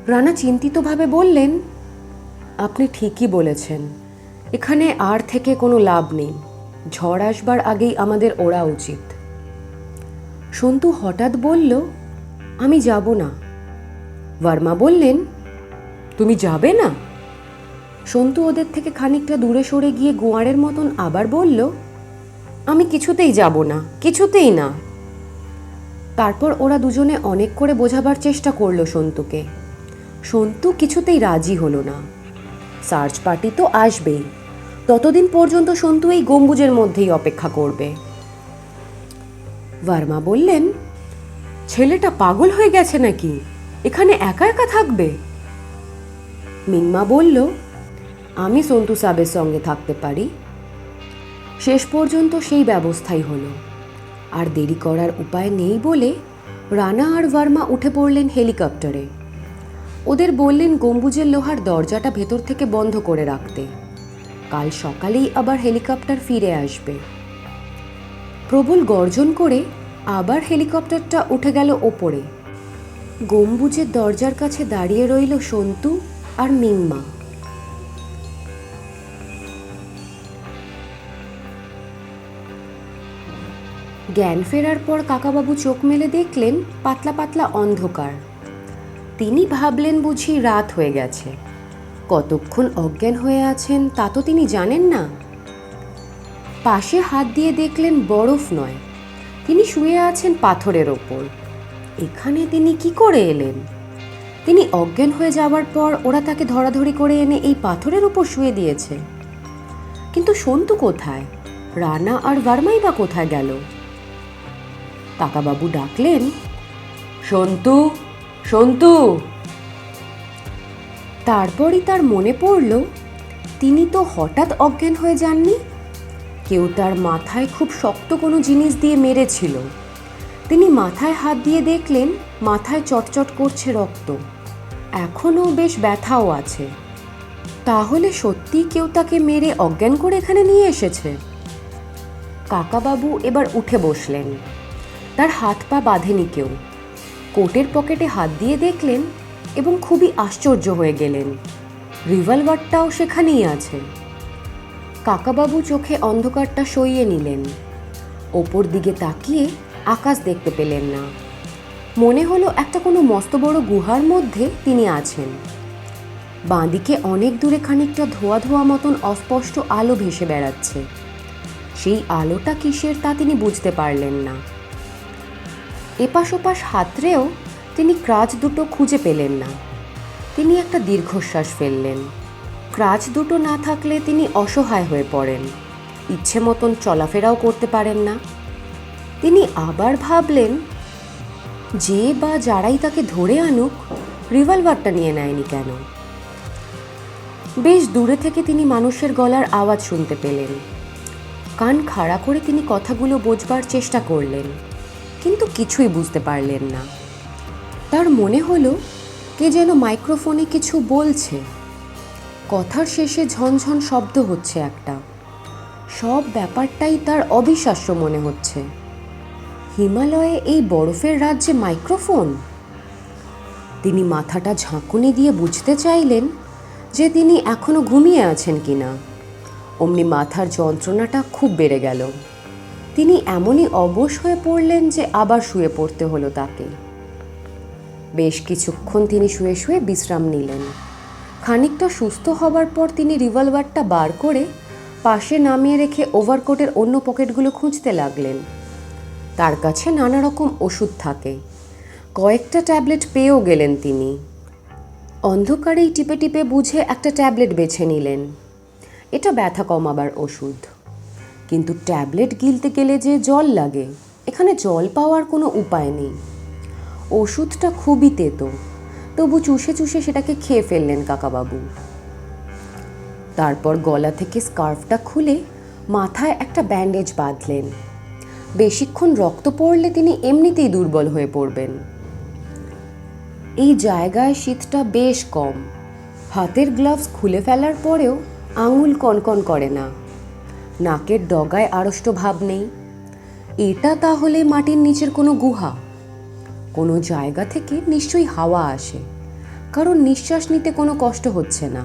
S1: রানা চিন্তিতভাবে বললেন, আপনি ঠিকই বলেছেন, এখানে আর থেকে কোনো লাভ নেই, ঝড় আসবার আগেই আমাদের ওড়া উচিত। সন্তু হঠাৎ বলল, আমি যাব না। ভার্মা বললেন, তুমি যাবে না? সন্তু ওদের থেকে খানিকটা দূরে সরে গিয়ে গোয়ারের মতন আবার বলল, আমি কিছুতেই যাব না, কিছুতেই না। তারপর ওরা দুজনে অনেক করে বোঝাবার চেষ্টা করলো সন্তুকে। সন্তু কিছুতেই রাজি হলো না। সার্চ পার্টি তো আসবেই, ততদিন পর্যন্ত সন্তু এই গম্বুজের মধ্যেই অপেক্ষা করবে। ভার্মা বললেন, ছেলেটা পাগল হয়ে গেছে নাকি, এখানে একা একা থাকবে? মিংমা বলল, আমি সন্তু সাবের সঙ্গে থাকতে পারি। শেষ পর্যন্ত সেই ব্যবস্থাই হলো। আর দেরি করার উপায় নেই বলে রানা আর ভার্মা উঠে পড়লেন হেলিকপ্টারে। ওদের বললেন গম্বুজের লোহার দরজাটা ভেতর থেকে বন্ধ করে রাখতে, কাল সকালেই আবার হেলিকপ্টার ফিরে আসবে। প্রবল গর্জন করে আবার হেলিকপ্টারটা উঠে গেল ওপরে। গম্বুজের দরজার কাছে দাঁড়িয়ে রইল সন্তু আর মিংমা। জ্ঞান ফেরার পর কাকাবাবু চোখ মেলে দেখলেন পাতলা পাতলা অন্ধকার। তিনি ভাবলেন বুঝি রাত হয়ে গেছে। কতক্ষণ অজ্ঞান হয়ে আছেন তা তো তিনি জানেন না। পাশে হাত দিয়ে দেখলেন বরফ নয়, তিনি শুয়ে আছেন পাথরের ওপর। এখানে তিনি কি করে এলেন? তিনি অজ্ঞান হয়ে যাওয়ার পর ওরা তাকে ধরাধরি করে এনে এই পাথরের উপর শুয়ে দিয়েছে। কিন্তু সন্তু কোথায়? রানা আর ভার্মাই বা কোথায় গেল? কাকাবাবু ডাকলেন, সন্তু, সন্তু। তারপরই তার মনে পড়ল, তিনি তো হঠাৎ অজ্ঞান হয়ে যাননি। কেউ তার মাথায় খুব শক্ত কোনো জিনিস দিয়ে মেরেছিল। তিনি মাথায় হাত দিয়ে দেখলেন মাথায় চটচট করছে রক্ত, এখনও বেশ ব্যথাও আছে। তাহলে সত্যি কেউ তাকে মেরে অজ্ঞান করে এখানে নিয়ে এসেছে। কাকাবাবু এবার উঠে বসলেন। তার হাত পা বাঁধেনি কেউ। কোটের পকেটে হাত দিয়ে দেখলেন এবং খুবই আশ্চর্য হয়ে গেলেন, রিভলভারটাও সেখানেই আছে। কাকাবাবু চোখে অন্ধকারটা সইয়ে নিলেন। ওপর দিকে তাকিয়ে আকাশ দেখতে পেলেন না। মনে হলো একটা কোনো মস্ত বড় গুহার মধ্যে তিনি আছেন। বাঁদিকে অনেক দূরে খানিকটা ধোয়া ধোয়া মতন অস্পষ্ট আলো ভেসে বেড়াচ্ছে। সেই আলোটা কিসের তা তিনি বুঝতে পারলেন না। এপাশ ওপাশ হাতড়েও তিনি ক্রাচ দুটো খুঁজে পেলেন না। তিনি একটা দীর্ঘশ্বাস ফেললেন। ক্রাচ দুটো না থাকলে তিনি অসহায় হয়ে পড়েন, ইচ্ছে মতন চলাফেরাও করতে পারেন না। তিনি আবার ভাবলেন, যে বা যারাই তাকে ধরে আনুক, রিভলভারটা নিয়ে নেয়নি কেন? বেশ দূরে থেকে তিনি মানুষের গলার আওয়াজ শুনতে পেলেন। কান খাড়া করে তিনি কথাগুলো বোঝবার চেষ্টা করলেন, কিন্তু কিছুই বুঝতে পারলেন না। তার মনে হলো কে যেন মাইক্রোফোনে কিছু বলছে। কথার শেষে ঝনঝন শব্দ হচ্ছে একটা। সব ব্যাপারটাই তার অবিশ্বাস্য মনে হচ্ছে। হিমালয়ে এই বরফের রাজ্যে মাইক্রোফোন? তিনি মাথাটা ঝাঁকুনি দিয়ে বুঝতে চাইলেন যে তিনি এখনো ঘুমিয়ে আছেন কিনা। অমনি মাথার যন্ত্রণাটা খুব বেড়ে গেল। তিনি এমনই অবশ হয়ে পড়লেন যে আবার শুয়ে পড়তে হলো তাকে। বেশ কিছুক্ষণ তিনি শুয়ে শুয়ে বিশ্রাম নিলেন। খানিকটা সুস্থ হবার পর তিনি রিভলভারটা বার করে পাশে নামিয়ে রেখে ওভারকোটের অন্য পকেটগুলো খুঁজতে লাগলেন। তার কাছে নানা রকম ওষুধ থাকে। কয়েকটা ট্যাবলেট পেয়েও গেলেন তিনি। অন্ধকারেই টিপে টিপে বুঝে একটা ট্যাবলেট বেছে নিলেন। এটা ব্যথা কমাবার ওষুধ। কিন্তু ট্যাবলেট গিলতে গেলে যে জল লাগে, এখানে জল পাওয়ার কোনো উপায় নেই। ওষুধটা খুবই তেতো, তবু চুষে চুষে সেটাকে খেয়ে ফেললেন কাকাবাবু। তারপর গলা থেকে স্কার্ফটা খুলে মাথায় একটা ব্যান্ডেজ বাঁধলেন। বেশিক্ষণ রক্ত পড়লে তিনি এমনিতেই দুর্বল হয়ে পড়বেন। এই জায়গায় শীতটা বেশ কম। হাতের গ্লাভস খুলে ফেলার পরেও আঙুল কনকন করে না। নাকের ডগায় আড়ষ্ট ভাব নেই। এটা তাহলে মাটির নিচের কোনো গুহা। কোনো জায়গা থেকে নিশ্চয়ই হাওয়া আসে, কারণ নিঃশ্বাস নিতে কোনো কষ্ট হচ্ছে না।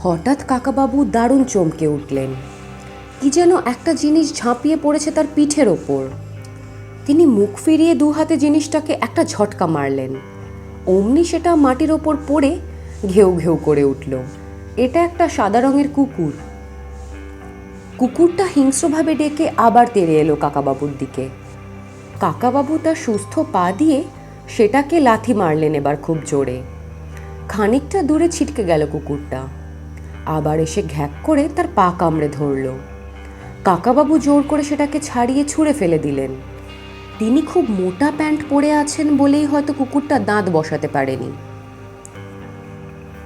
S1: হঠাৎ কাকাবাবু দারুণ চমকে উঠলেন। কি যেন একটা জিনিস ঝাঁপিয়ে পড়েছে তার পিঠের ওপর। তিনি মুখ ফিরিয়ে দু হাতে জিনিসটাকে একটা ঝটকা মারলেন। অমনি সেটা মাটির ওপর পড়ে ঘেউ ঘেউ করে উঠল। এটা একটা সাদা রঙের কুকুর। কুকুরটা হিংস্রভাবে ডেকে আবার তেড়ে এলো কাকাবাবুর দিকে। কাকাবাবু তার সুস্থ পা দিয়ে সেটাকে লাথি মারলেন এবার খুব জোরে। খানিকটা দূরে ছিটকে গেল কুকুরটা, আবার এসে ঘ্যাক করে তার পা কামড়ে ধরল। কাকাবাবু জোর করে সেটাকে ছাড়িয়ে ছুঁড়ে ফেলে দিলেন। তিনি খুব মোটা প্যান্ট পরে আছেন বলেই হয়তো কুকুরটা দাঁত বসাতে পারেনি।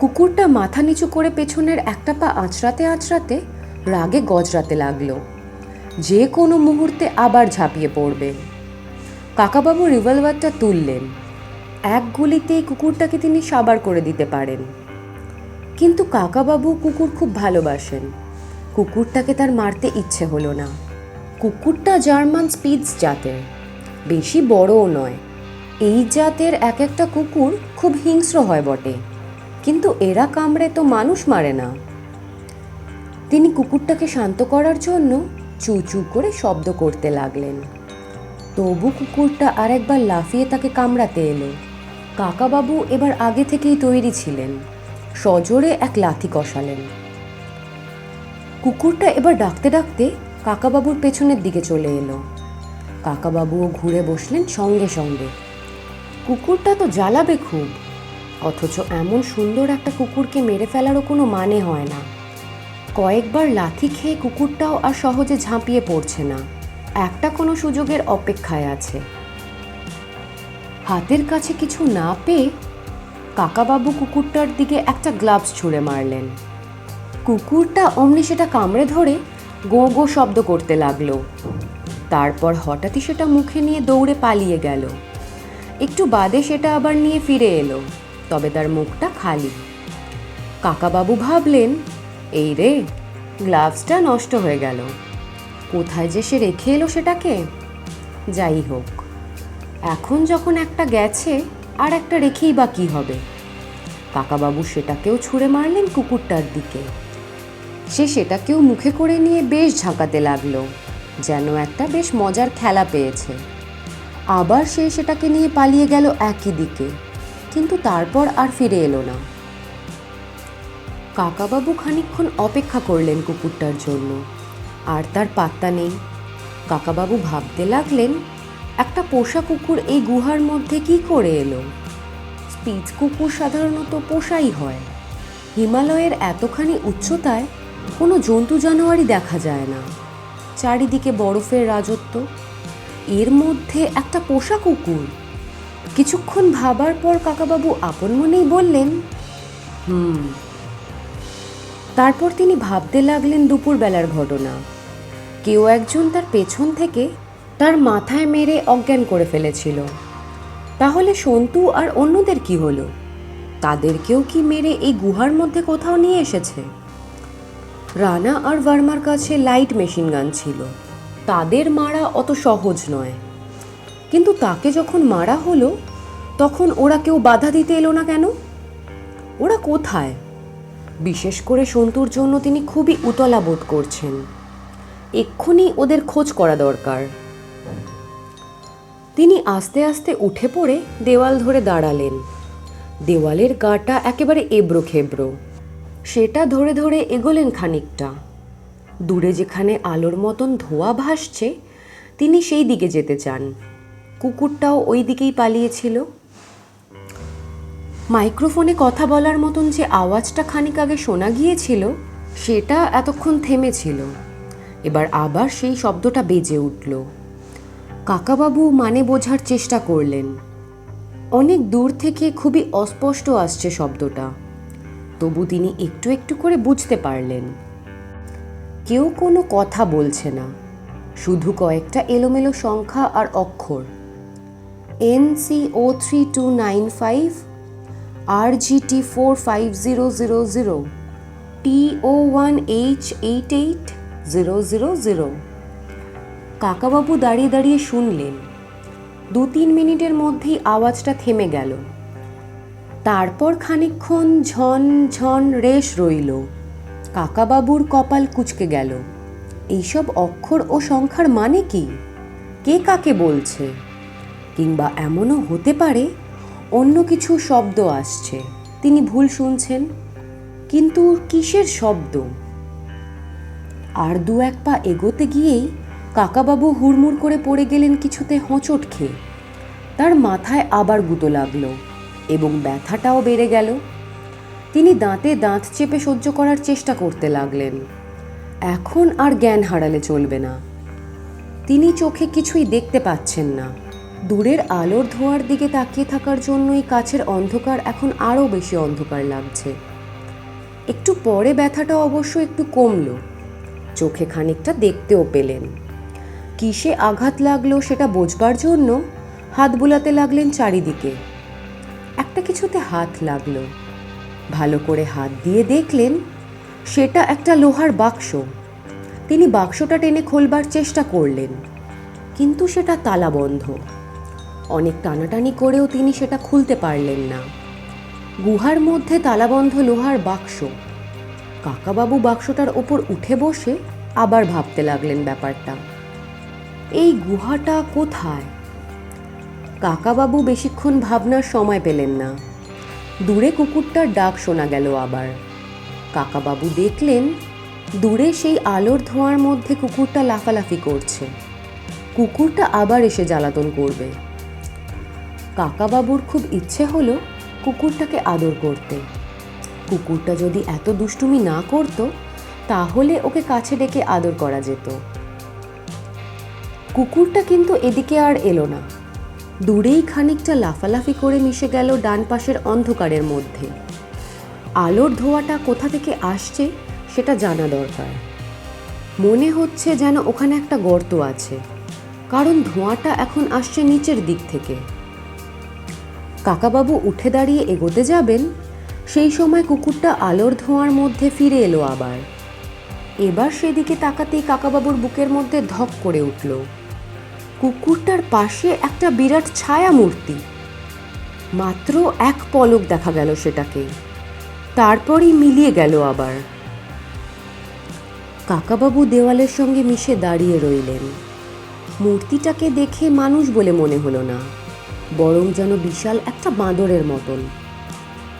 S1: কুকুরটা মাথা নিচু করে পেছনের একটা পা আঁচড়াতে আঁচড়াতে রাগে গজরাতে লাগলো, যে কোনো মুহূর্তে আবার ঝাঁপিয়ে পড়বে। কাকাবাবু রিভলভারটা তুললেন। এক গুলিতেই কুকুরটাকে তিনি সাবার করে দিতে পারেন। কিন্তু কাকাবাবু কুকুর খুব ভালোবাসেন। কুকুরটাকে তার মারতে ইচ্ছে হলো না। কুকুরটা জার্মান স্পিটস জাতের, বেশি বড়ও নয়। এই জাতের এক একটা কুকুর খুব হিংস্র হয় বটে, কিন্তু এরা কামড়ে তো মানুষ মারে না। তিনি কুকুরটাকে শান্ত করার জন্য চু চু করে শব্দ করতে লাগলেন। তবু কুকুরটা আরেকবার লাফিয়ে তাকে কামড়াতে এলো। কাকাবাবু এবার আগে থেকেই তৈরি ছিলেন, সজোরে এক লাথি কষালেন। কুকুরটা এবার ডাকতে ডাকতে কাকাবাবুর পেছনের দিকে চলে এলো। কাকাবাবুও ঘুরে বসলেন সঙ্গে সঙ্গে। কুকুরটা তো জ্বালাবে খুব, অথচ এমন সুন্দর একটা কুকুরকে মেরে ফেলারও কোনো মানে হয় না। কয়েকবার লাথি খেয়ে কুকুরটাও আর সহজে ঝাঁপিয়ে পড়ছে না, একটা কোনো সুযোগের অপেক্ষায় আছে। হাতের কাছে কিছু না পেয়ে কাকাবাবু কুকুরটার দিকে একটা গ্লাভস ছুঁড়ে মারলেন। কুকুরটা অমনি সেটা কামড়ে ধরে গো গো শব্দ করতে লাগলো। তারপর হঠাৎই সেটা মুখে নিয়ে দৌড়ে পালিয়ে গেল। একটু বাদে সেটা আবার নিয়ে ফিরে এলো, তবে তার মুখটা খালি। কাকাবাবু ভাবলেন, এই রে, গ্লাভসটা নষ্ট হয়ে গেল। কোথায় যে সে রেখে এলো সেটাকে? যাই হোক, এখন যখন একটা গেছে আর একটা রেখেই বা কী হবে। কাকাবাবু সেটাকেও ছুঁড়ে মারলেন কুকুরটার দিকে। সে সেটাকেও মুখে করে নিয়ে বেশ ঝাঁকাতে লাগলো, যেন একটা বেশ মজার খেলা পেয়েছে। আবার সে সেটাকে নিয়ে পালিয়ে গেল একই দিকে, কিন্তু তারপর আর ফিরে এলো না। কাকাবাবু খানিকক্ষণ অপেক্ষা করলেন কুকুরটার জন্য, আর তার পাত্তা নেই। কাকাবাবু ভাবতে লাগলেন, একটা পোষা কুকুর এই গুহার মধ্যে কি করে এলো? স্পিটস কুকুর সাধারণত পোষাই হয়। হিমালয়ের এতখানি উচ্চতায় কোনো জন্তু জানোয়ারই দেখা যায় না। চারিদিকে বরফের রাজত্ব, এর মধ্যে একটা পোষা কুকুর। কিছুক্ষণ ভাবার পর কাকাবাবু আপন মনেই বললেন, তারপর তিনি ভাবতে লাগলেন দুপুরবেলার ঘটনা। কেউ একজন তার পেছন থেকে তার মাথায় মেরে অজ্ঞান করে ফেলেছিল। তাহলে সন্তু আর অন্যদের কি হলো? তাদেরকেও কি মেরে এই গুহার মধ্যে কোথাও নিয়ে এসেছে? রানা আর ভার্মার কাছে লাইট মেশিন গান ছিল, তাদের মারা অত সহজ নয়। কিন্তু তাকে যখন মারা হলো, তখন ওরা কেউ বাধা দিতে এলো না কেন? ওরা কোথায়? বিশেষ করে সন্তুর জন্য তিনি খুবই উতলা বোধ করছেন। এক্ষুনি ওদের খোঁজ করা দরকার। তিনি আস্তে আস্তে উঠে পড়ে দেওয়াল ধরে দাঁড়ালেন। দেওয়ালের গাটা একেবারে এবড়ো খেবড়ো। সেটা ধরে ধরে এগোলেন খানিকটা। দূরে যেখানে আলোর মতন ধোঁয়া ভাসছে, তিনি সেই দিকে যেতে চান। কুকুরটাও ওই দিকেই পালিয়েছিল। মাইক্রোফোনে কথা বলার মতন যে আওয়াজটা খানিক আগে শোনা গিয়েছিল, সেটা এতক্ষণ থেমেছিল। এবার আবার সেই শব্দটা বেজে উঠল। কাকাবাবু মানে বোঝার চেষ্টা করলেন। অনেক দূর থেকে খুবই অস্পষ্ট আসছে শব্দটা, তবু তিনি একটু একটু করে বুঝতে পারলেন। কেউ কোনো কথা বলছে না, শুধু কয়েকটা এলোমেলো সংখ্যা আর অক্ষর। NCO3295, RGT45000, TO1H88,
S2: 000। কাকাবাবু দাঁড়িয়ে দাঁড়িয়ে শুনলেন। 2-3 মিনিটের মধ্যেই আওয়াজটা থেমে গেল। তারপর খানিকক্ষণ ঝন ঝন রেশ রইল। কাকাবাবুর কপাল কুঁচকে গেল। এইসব অক্ষর ও সংখ্যার মানে কি? কে কাকে বলছে? কিংবা এমনও হতে পারে অন্য কিছু শব্দ আসছে, তিনি ভুল শুনছেন। কিন্তু কিসের শব্দ? আর 2-1 পা এগোতে গিয়েই কাকাবাবু হুড়মুড় করে পড়ে গেলেন কিছুতে হোঁচট খেয়ে। তার মাথায় আবার গুঁতো লাগলো এবং ব্যথাটাও বেড়ে গেল। তিনি দাঁতে দাঁত চেপে সহ্য করার চেষ্টা করতে লাগলেন। এখন আর জ্ঞান হারালে চলবে না। তিনি চোখে কিছুই দেখতে পাচ্ছেন না। দূরের আলোর ধোঁয়ার দিকে তাকিয়ে থাকার জন্যই কাছের অন্ধকার এখন আরও বেশি অন্ধকার লাগছে। একটু পরে ব্যথাটা অবশ্য একটু কমলো। চোখে খানিকটা দেখতেও পেলেন। কিসে আঘাত লাগলো সেটা বোঝবার জন্য হাত বুলাতে লাগলেন চারিদিকে। একটা কিছুতে হাত লাগলো। ভালো করে হাত দিয়ে দেখলেন সেটা একটা লোহার বাক্স। তিনি বাক্সটা টেনে খোলবার চেষ্টা করলেন, কিন্তু সেটা তালা বন্ধ। অনেক টানাটানি করেও তিনি সেটা খুলতে পারলেন না। গুহার মধ্যে তালাবন্ধ লোহার বাক্স। কাকাবাবু বাক্সটার ওপর উঠে বসে আবার ভাবতে লাগলেন ব্যাপারটা। এই গুহাটা কোথায়? কাকাবাবু বেশিক্ষণ ভাবনার সময় পেলেন না। দূরে কুকুরটার ডাক শোনা গেল আবার। কাকাবাবু দেখলেন দূরে সেই আলোর ধোঁয়ার মধ্যে কুকুরটা লাফালাফি করছে। কুকুরটা আবার এসে জ্বালাতন করবে। কাকাবাবুর খুব ইচ্ছে হলো কুকুরটাকে আদর করতে। কুকুরটা যদি এত দুষ্টুমি না করত তাহলে ওকে কাছে ডেকে আদর করা যেত। কুকুরটা কিন্তু এদিকে আর এলো না। দূরেই খানিকটা লাফালাফি করে মিশে গেল ডান পাশের অন্ধকারের মধ্যে। আলোর ধোঁয়াটা কোথা থেকে আসছে সেটা জানা দরকার। মনে হচ্ছে যেন ওখানে একটা গর্ত আছে, কারণ ধোঁয়াটা এখন আসছে নিচের দিক থেকে। কাকাবাবু উঠে দাঁড়িয়ে এগোতে যাবেন, সেই সময় কুকুরটা আলোর ধোঁয়ার মধ্যে ফিরে এলো আবার। এবার সেদিকে তাকাতেই কাকাবাবুর বুকের মধ্যে ধক করে উঠল। কুকুরটার পাশে একটা বিরাট ছায়া মূর্তি। মাত্র এক পলক দেখা গেল সেটাকে, তারপরই মিলিয়ে গেল আবার। কাকাবাবু দেওয়ালের সঙ্গে মিশে দাঁড়িয়ে রইলেন। মূর্তিটাকে দেখে মানুষ বলে মনে হলো না, বরং যেন বিশাল একটা বাঁদরের মতন।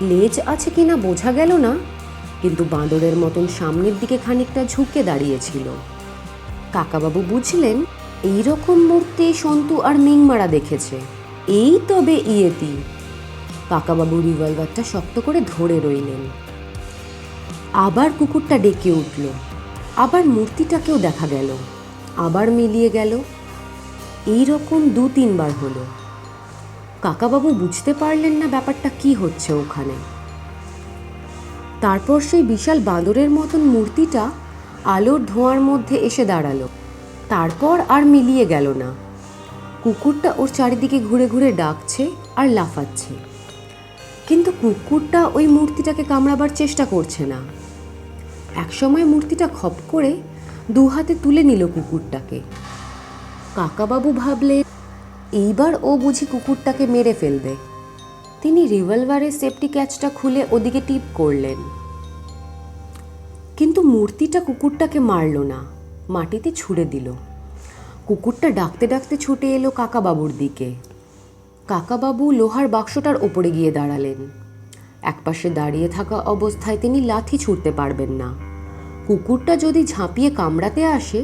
S2: লেজ আছে কিনা বোঝা গেল না, কিন্তু বাঁদরের মতন সামনের দিকে খানিকটা ঝুঁকে দাঁড়িয়েছিল। কাকাবাবু বুঝলেন এই রকম মূর্তি সন্তু আর মিংমারা দেখেছে, এই তবে ইয়েতি। কাকাবাবু রিভলভারটা শক্ত করে ধরে রইলেন। আবার কুকুরটা ডেকে উঠল। আবার মূর্তিটাকেও দেখা গেল, আবার মিলিয়ে গেল। এই রকম 2-3 বার হলো। কাকাবাবু বুঝতে পারলেন না ব্যাপারটা কি হচ্ছে ওখানে। তারপর সেই বিশাল বাঁদরের মতন মূর্তিটা আলোর ধোঁয়ার মধ্যে এসে দাঁড়ালো। তারপর আর মিলিয়ে গেল না। কুকুরটা ওর চারিদিকে ঘুরে ঘুরে ডাকছে আর লাফাচ্ছে, কিন্তু কুকুরটা ওই মূর্তিটাকে কামড়াবার চেষ্টা করছে না। একসময় মূর্তিটা খপ করে 2 হাতে তুলে নিল কুকুরটাকে। কাকাবাবু ভাবলেন এইবার ও বুঝি কুকুরটাকে মেরে ফেলবে। তিনি রিভলভারের সেফটি ক্যাচটা খুলে ওদিকে টিপ করলেন, কিন্তু মূর্তিটা কুকুরটাকে মারল না, মাটিতে ছুঁড়ে দিল। কুকুরটা ডাকতে ডাকতে ছুটে এলো কাকাবাবুর দিকে। কাকাবাবু লোহার বাক্সটার ওপরে গিয়ে দাঁড়ালেন। একপাশে দাঁড়িয়ে থাকা অবস্থায় তিনি লাথি ছুঁড়তে পারবেন না। কুকুরটা যদি ঝাঁপিয়ে কামড়াতে আসে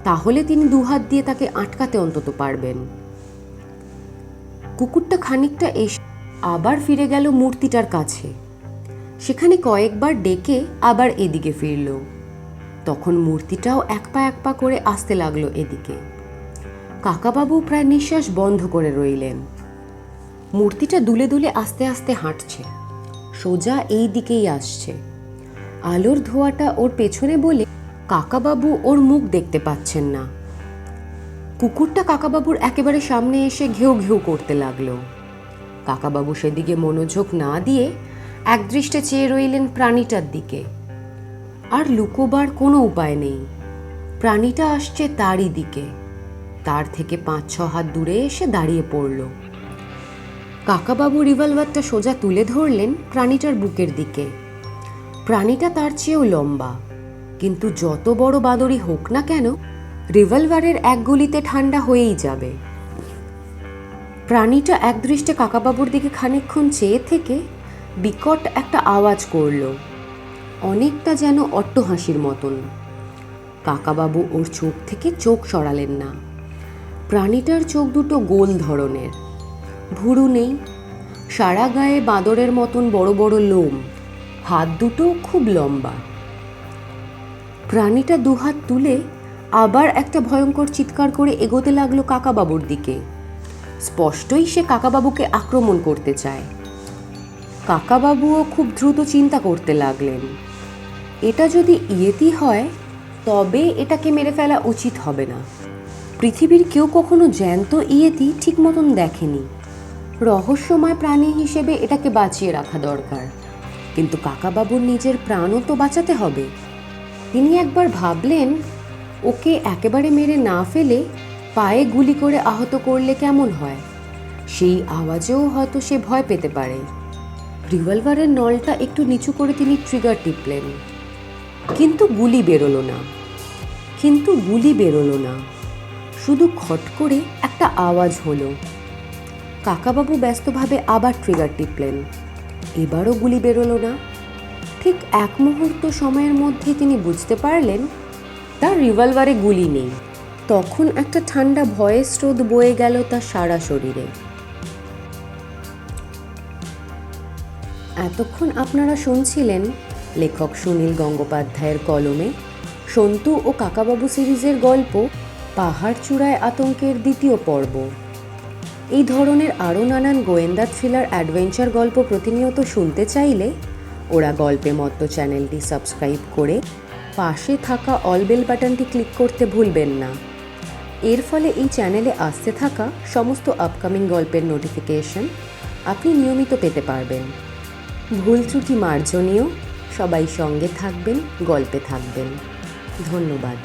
S2: তাহলে তিনি 2 হাত দিয়ে তাকে আটকাতে অন্তত পারবেন। কুকুরটা খানিকটা এসে আবার ফিরে গেল মূর্তিটার কাছে। সেখানে কয়েকবার ডেকে আবার এদিকে ফিরল। তখন মূর্তিটাও এক পা করে আসতে লাগলো এদিকে। কাকাবাবু প্রায় নিঃশ্বাস বন্ধ করে রইলেন। মূর্তিটা দুলে দুলে আস্তে আস্তে হাঁটছে, সোজা এই দিকেই আসছে। আলোর ধোঁয়াটা ওর পেছনে বলে কাকাবাবু ওর মুখ দেখতে পাচ্ছেন না। কুকুরটা কাকাবাবুর একেবারে সামনে এসে ঘেউ ঘেউ করতে লাগলো। কাকাবাবু সেদিকে মনোযোগ না দিয়ে একদৃষ্টে চেয়ে রইলেন প্রাণীটার দিকে। আর লুকোবার কোনো উপায় নেই। প্রাণীটা আসছে তারই দিকে। তার থেকে 5-6 হাত দূরে এসে দাঁড়িয়ে পড়ল। কাকাবাবু রিভলভারটা সোজা তুলে ধরলেন প্রাণীটার বুকের দিকে। প্রাণীটা তার চেয়েও লম্বা, কিন্তু যত বড় বাঁদরই হোক না কেন, রিভলভারের এক গুলিতে ঠান্ডা হয়েই যাবে। প্রাণীটা একদৃষ্টে কাকাবাবুর দিকে খানিকক্ষণ চেয়ে থেকে বিকট একটা আওয়াজ করল, অনেকটা যেন অট্টহাসির মতন। কাকাবাবু ওর চোখ থেকে চোখ সরালেন না। প্রাণীটার চোখ দুটো গোল ধরনের, ভুরু নেই, সারা গায়ে বাঁদরের মতন বড় বড় লোম, হাত দুটো খুব লম্বা। প্রাণীটা দুহাত তুলে আবার একটা ভয়ঙ্কর চিৎকার করে এগোতে লাগলো কাকাবাবুর দিকে। স্পষ্টই সে কাকাবাবুকে আক্রমণ করতে চায়। কাকাবাবুও খুব দ্রুত চিন্তা করতে লাগলেন, এটা যদি ইয়েতি হয় তবে এটাকে মেরে ফেলা উচিত হবে না। পৃথিবীর কেউ কখনো জ্যান্ত ইয়েতি ঠিক মতন দেখেনি। রহস্যময় প্রাণী হিসেবে এটাকে বাঁচিয়ে রাখা দরকার, কিন্তু কাকাবাবুর নিজের প্রাণও তো বাঁচাতে হবে। তিনি একবার ভাবলেন, ওকে একেবারে মেরে না ফেলে পায়ে গুলি করে আহত করলে কেমন হয়। সেই আওয়াজেও হয়তো সে ভয় পেতে পারে। রিভলভারের নলটা একটু নিচু করে তিনি ট্রিগার টিপলেন, কিন্তু গুলি বেরোলো না। শুধু খট করে একটা আওয়াজ হলো। কাকাবাবু ব্যস্তভাবে আবার ট্রিগার টিপলেন, এবারও গুলি বেরোলো না। ঠিক এক মুহূর্ত সময়ের মধ্যে তিনি বুঝতে পারলেন তার রিভলভারে গুলি নেই। তখন একটা ঠান্ডা ভয়ের স্রোত বয়ে গেল তার সারা শরীরে। এতক্ষণ আপনারা শুনছিলেন লেখক সুনীল গঙ্গোপাধ্যায়ের কলমে সন্তু ও কাকাবাবু সিরিজের গল্প পাহাড় চূড়ায় আতঙ্কের দ্বিতীয় পর্ব। এই ধরনের আরও নানান গোয়েন্দা থ্রিলার অ্যাডভেঞ্চার গল্প প্রতিনিয়ত শুনতে চাইলে ওরা গল্পে মত্ত চ্যানেলটি সাবস্ক্রাইব করে পাশে থাকা অল বেল বাটনটি ক্লিক করতে ভুলবেন না। এর ফলে এই চ্যানেলে আসতে থাকা সমস্ত আপকামিং গল্পের নোটিফিকেশন আপনি নিয়মিত পেতে পারবেন। ভুল ত্রুটি মার্জনীয়। সবাই সঙ্গে থাকবেন, গল্পে থাকবেন। ধন্যবাদ।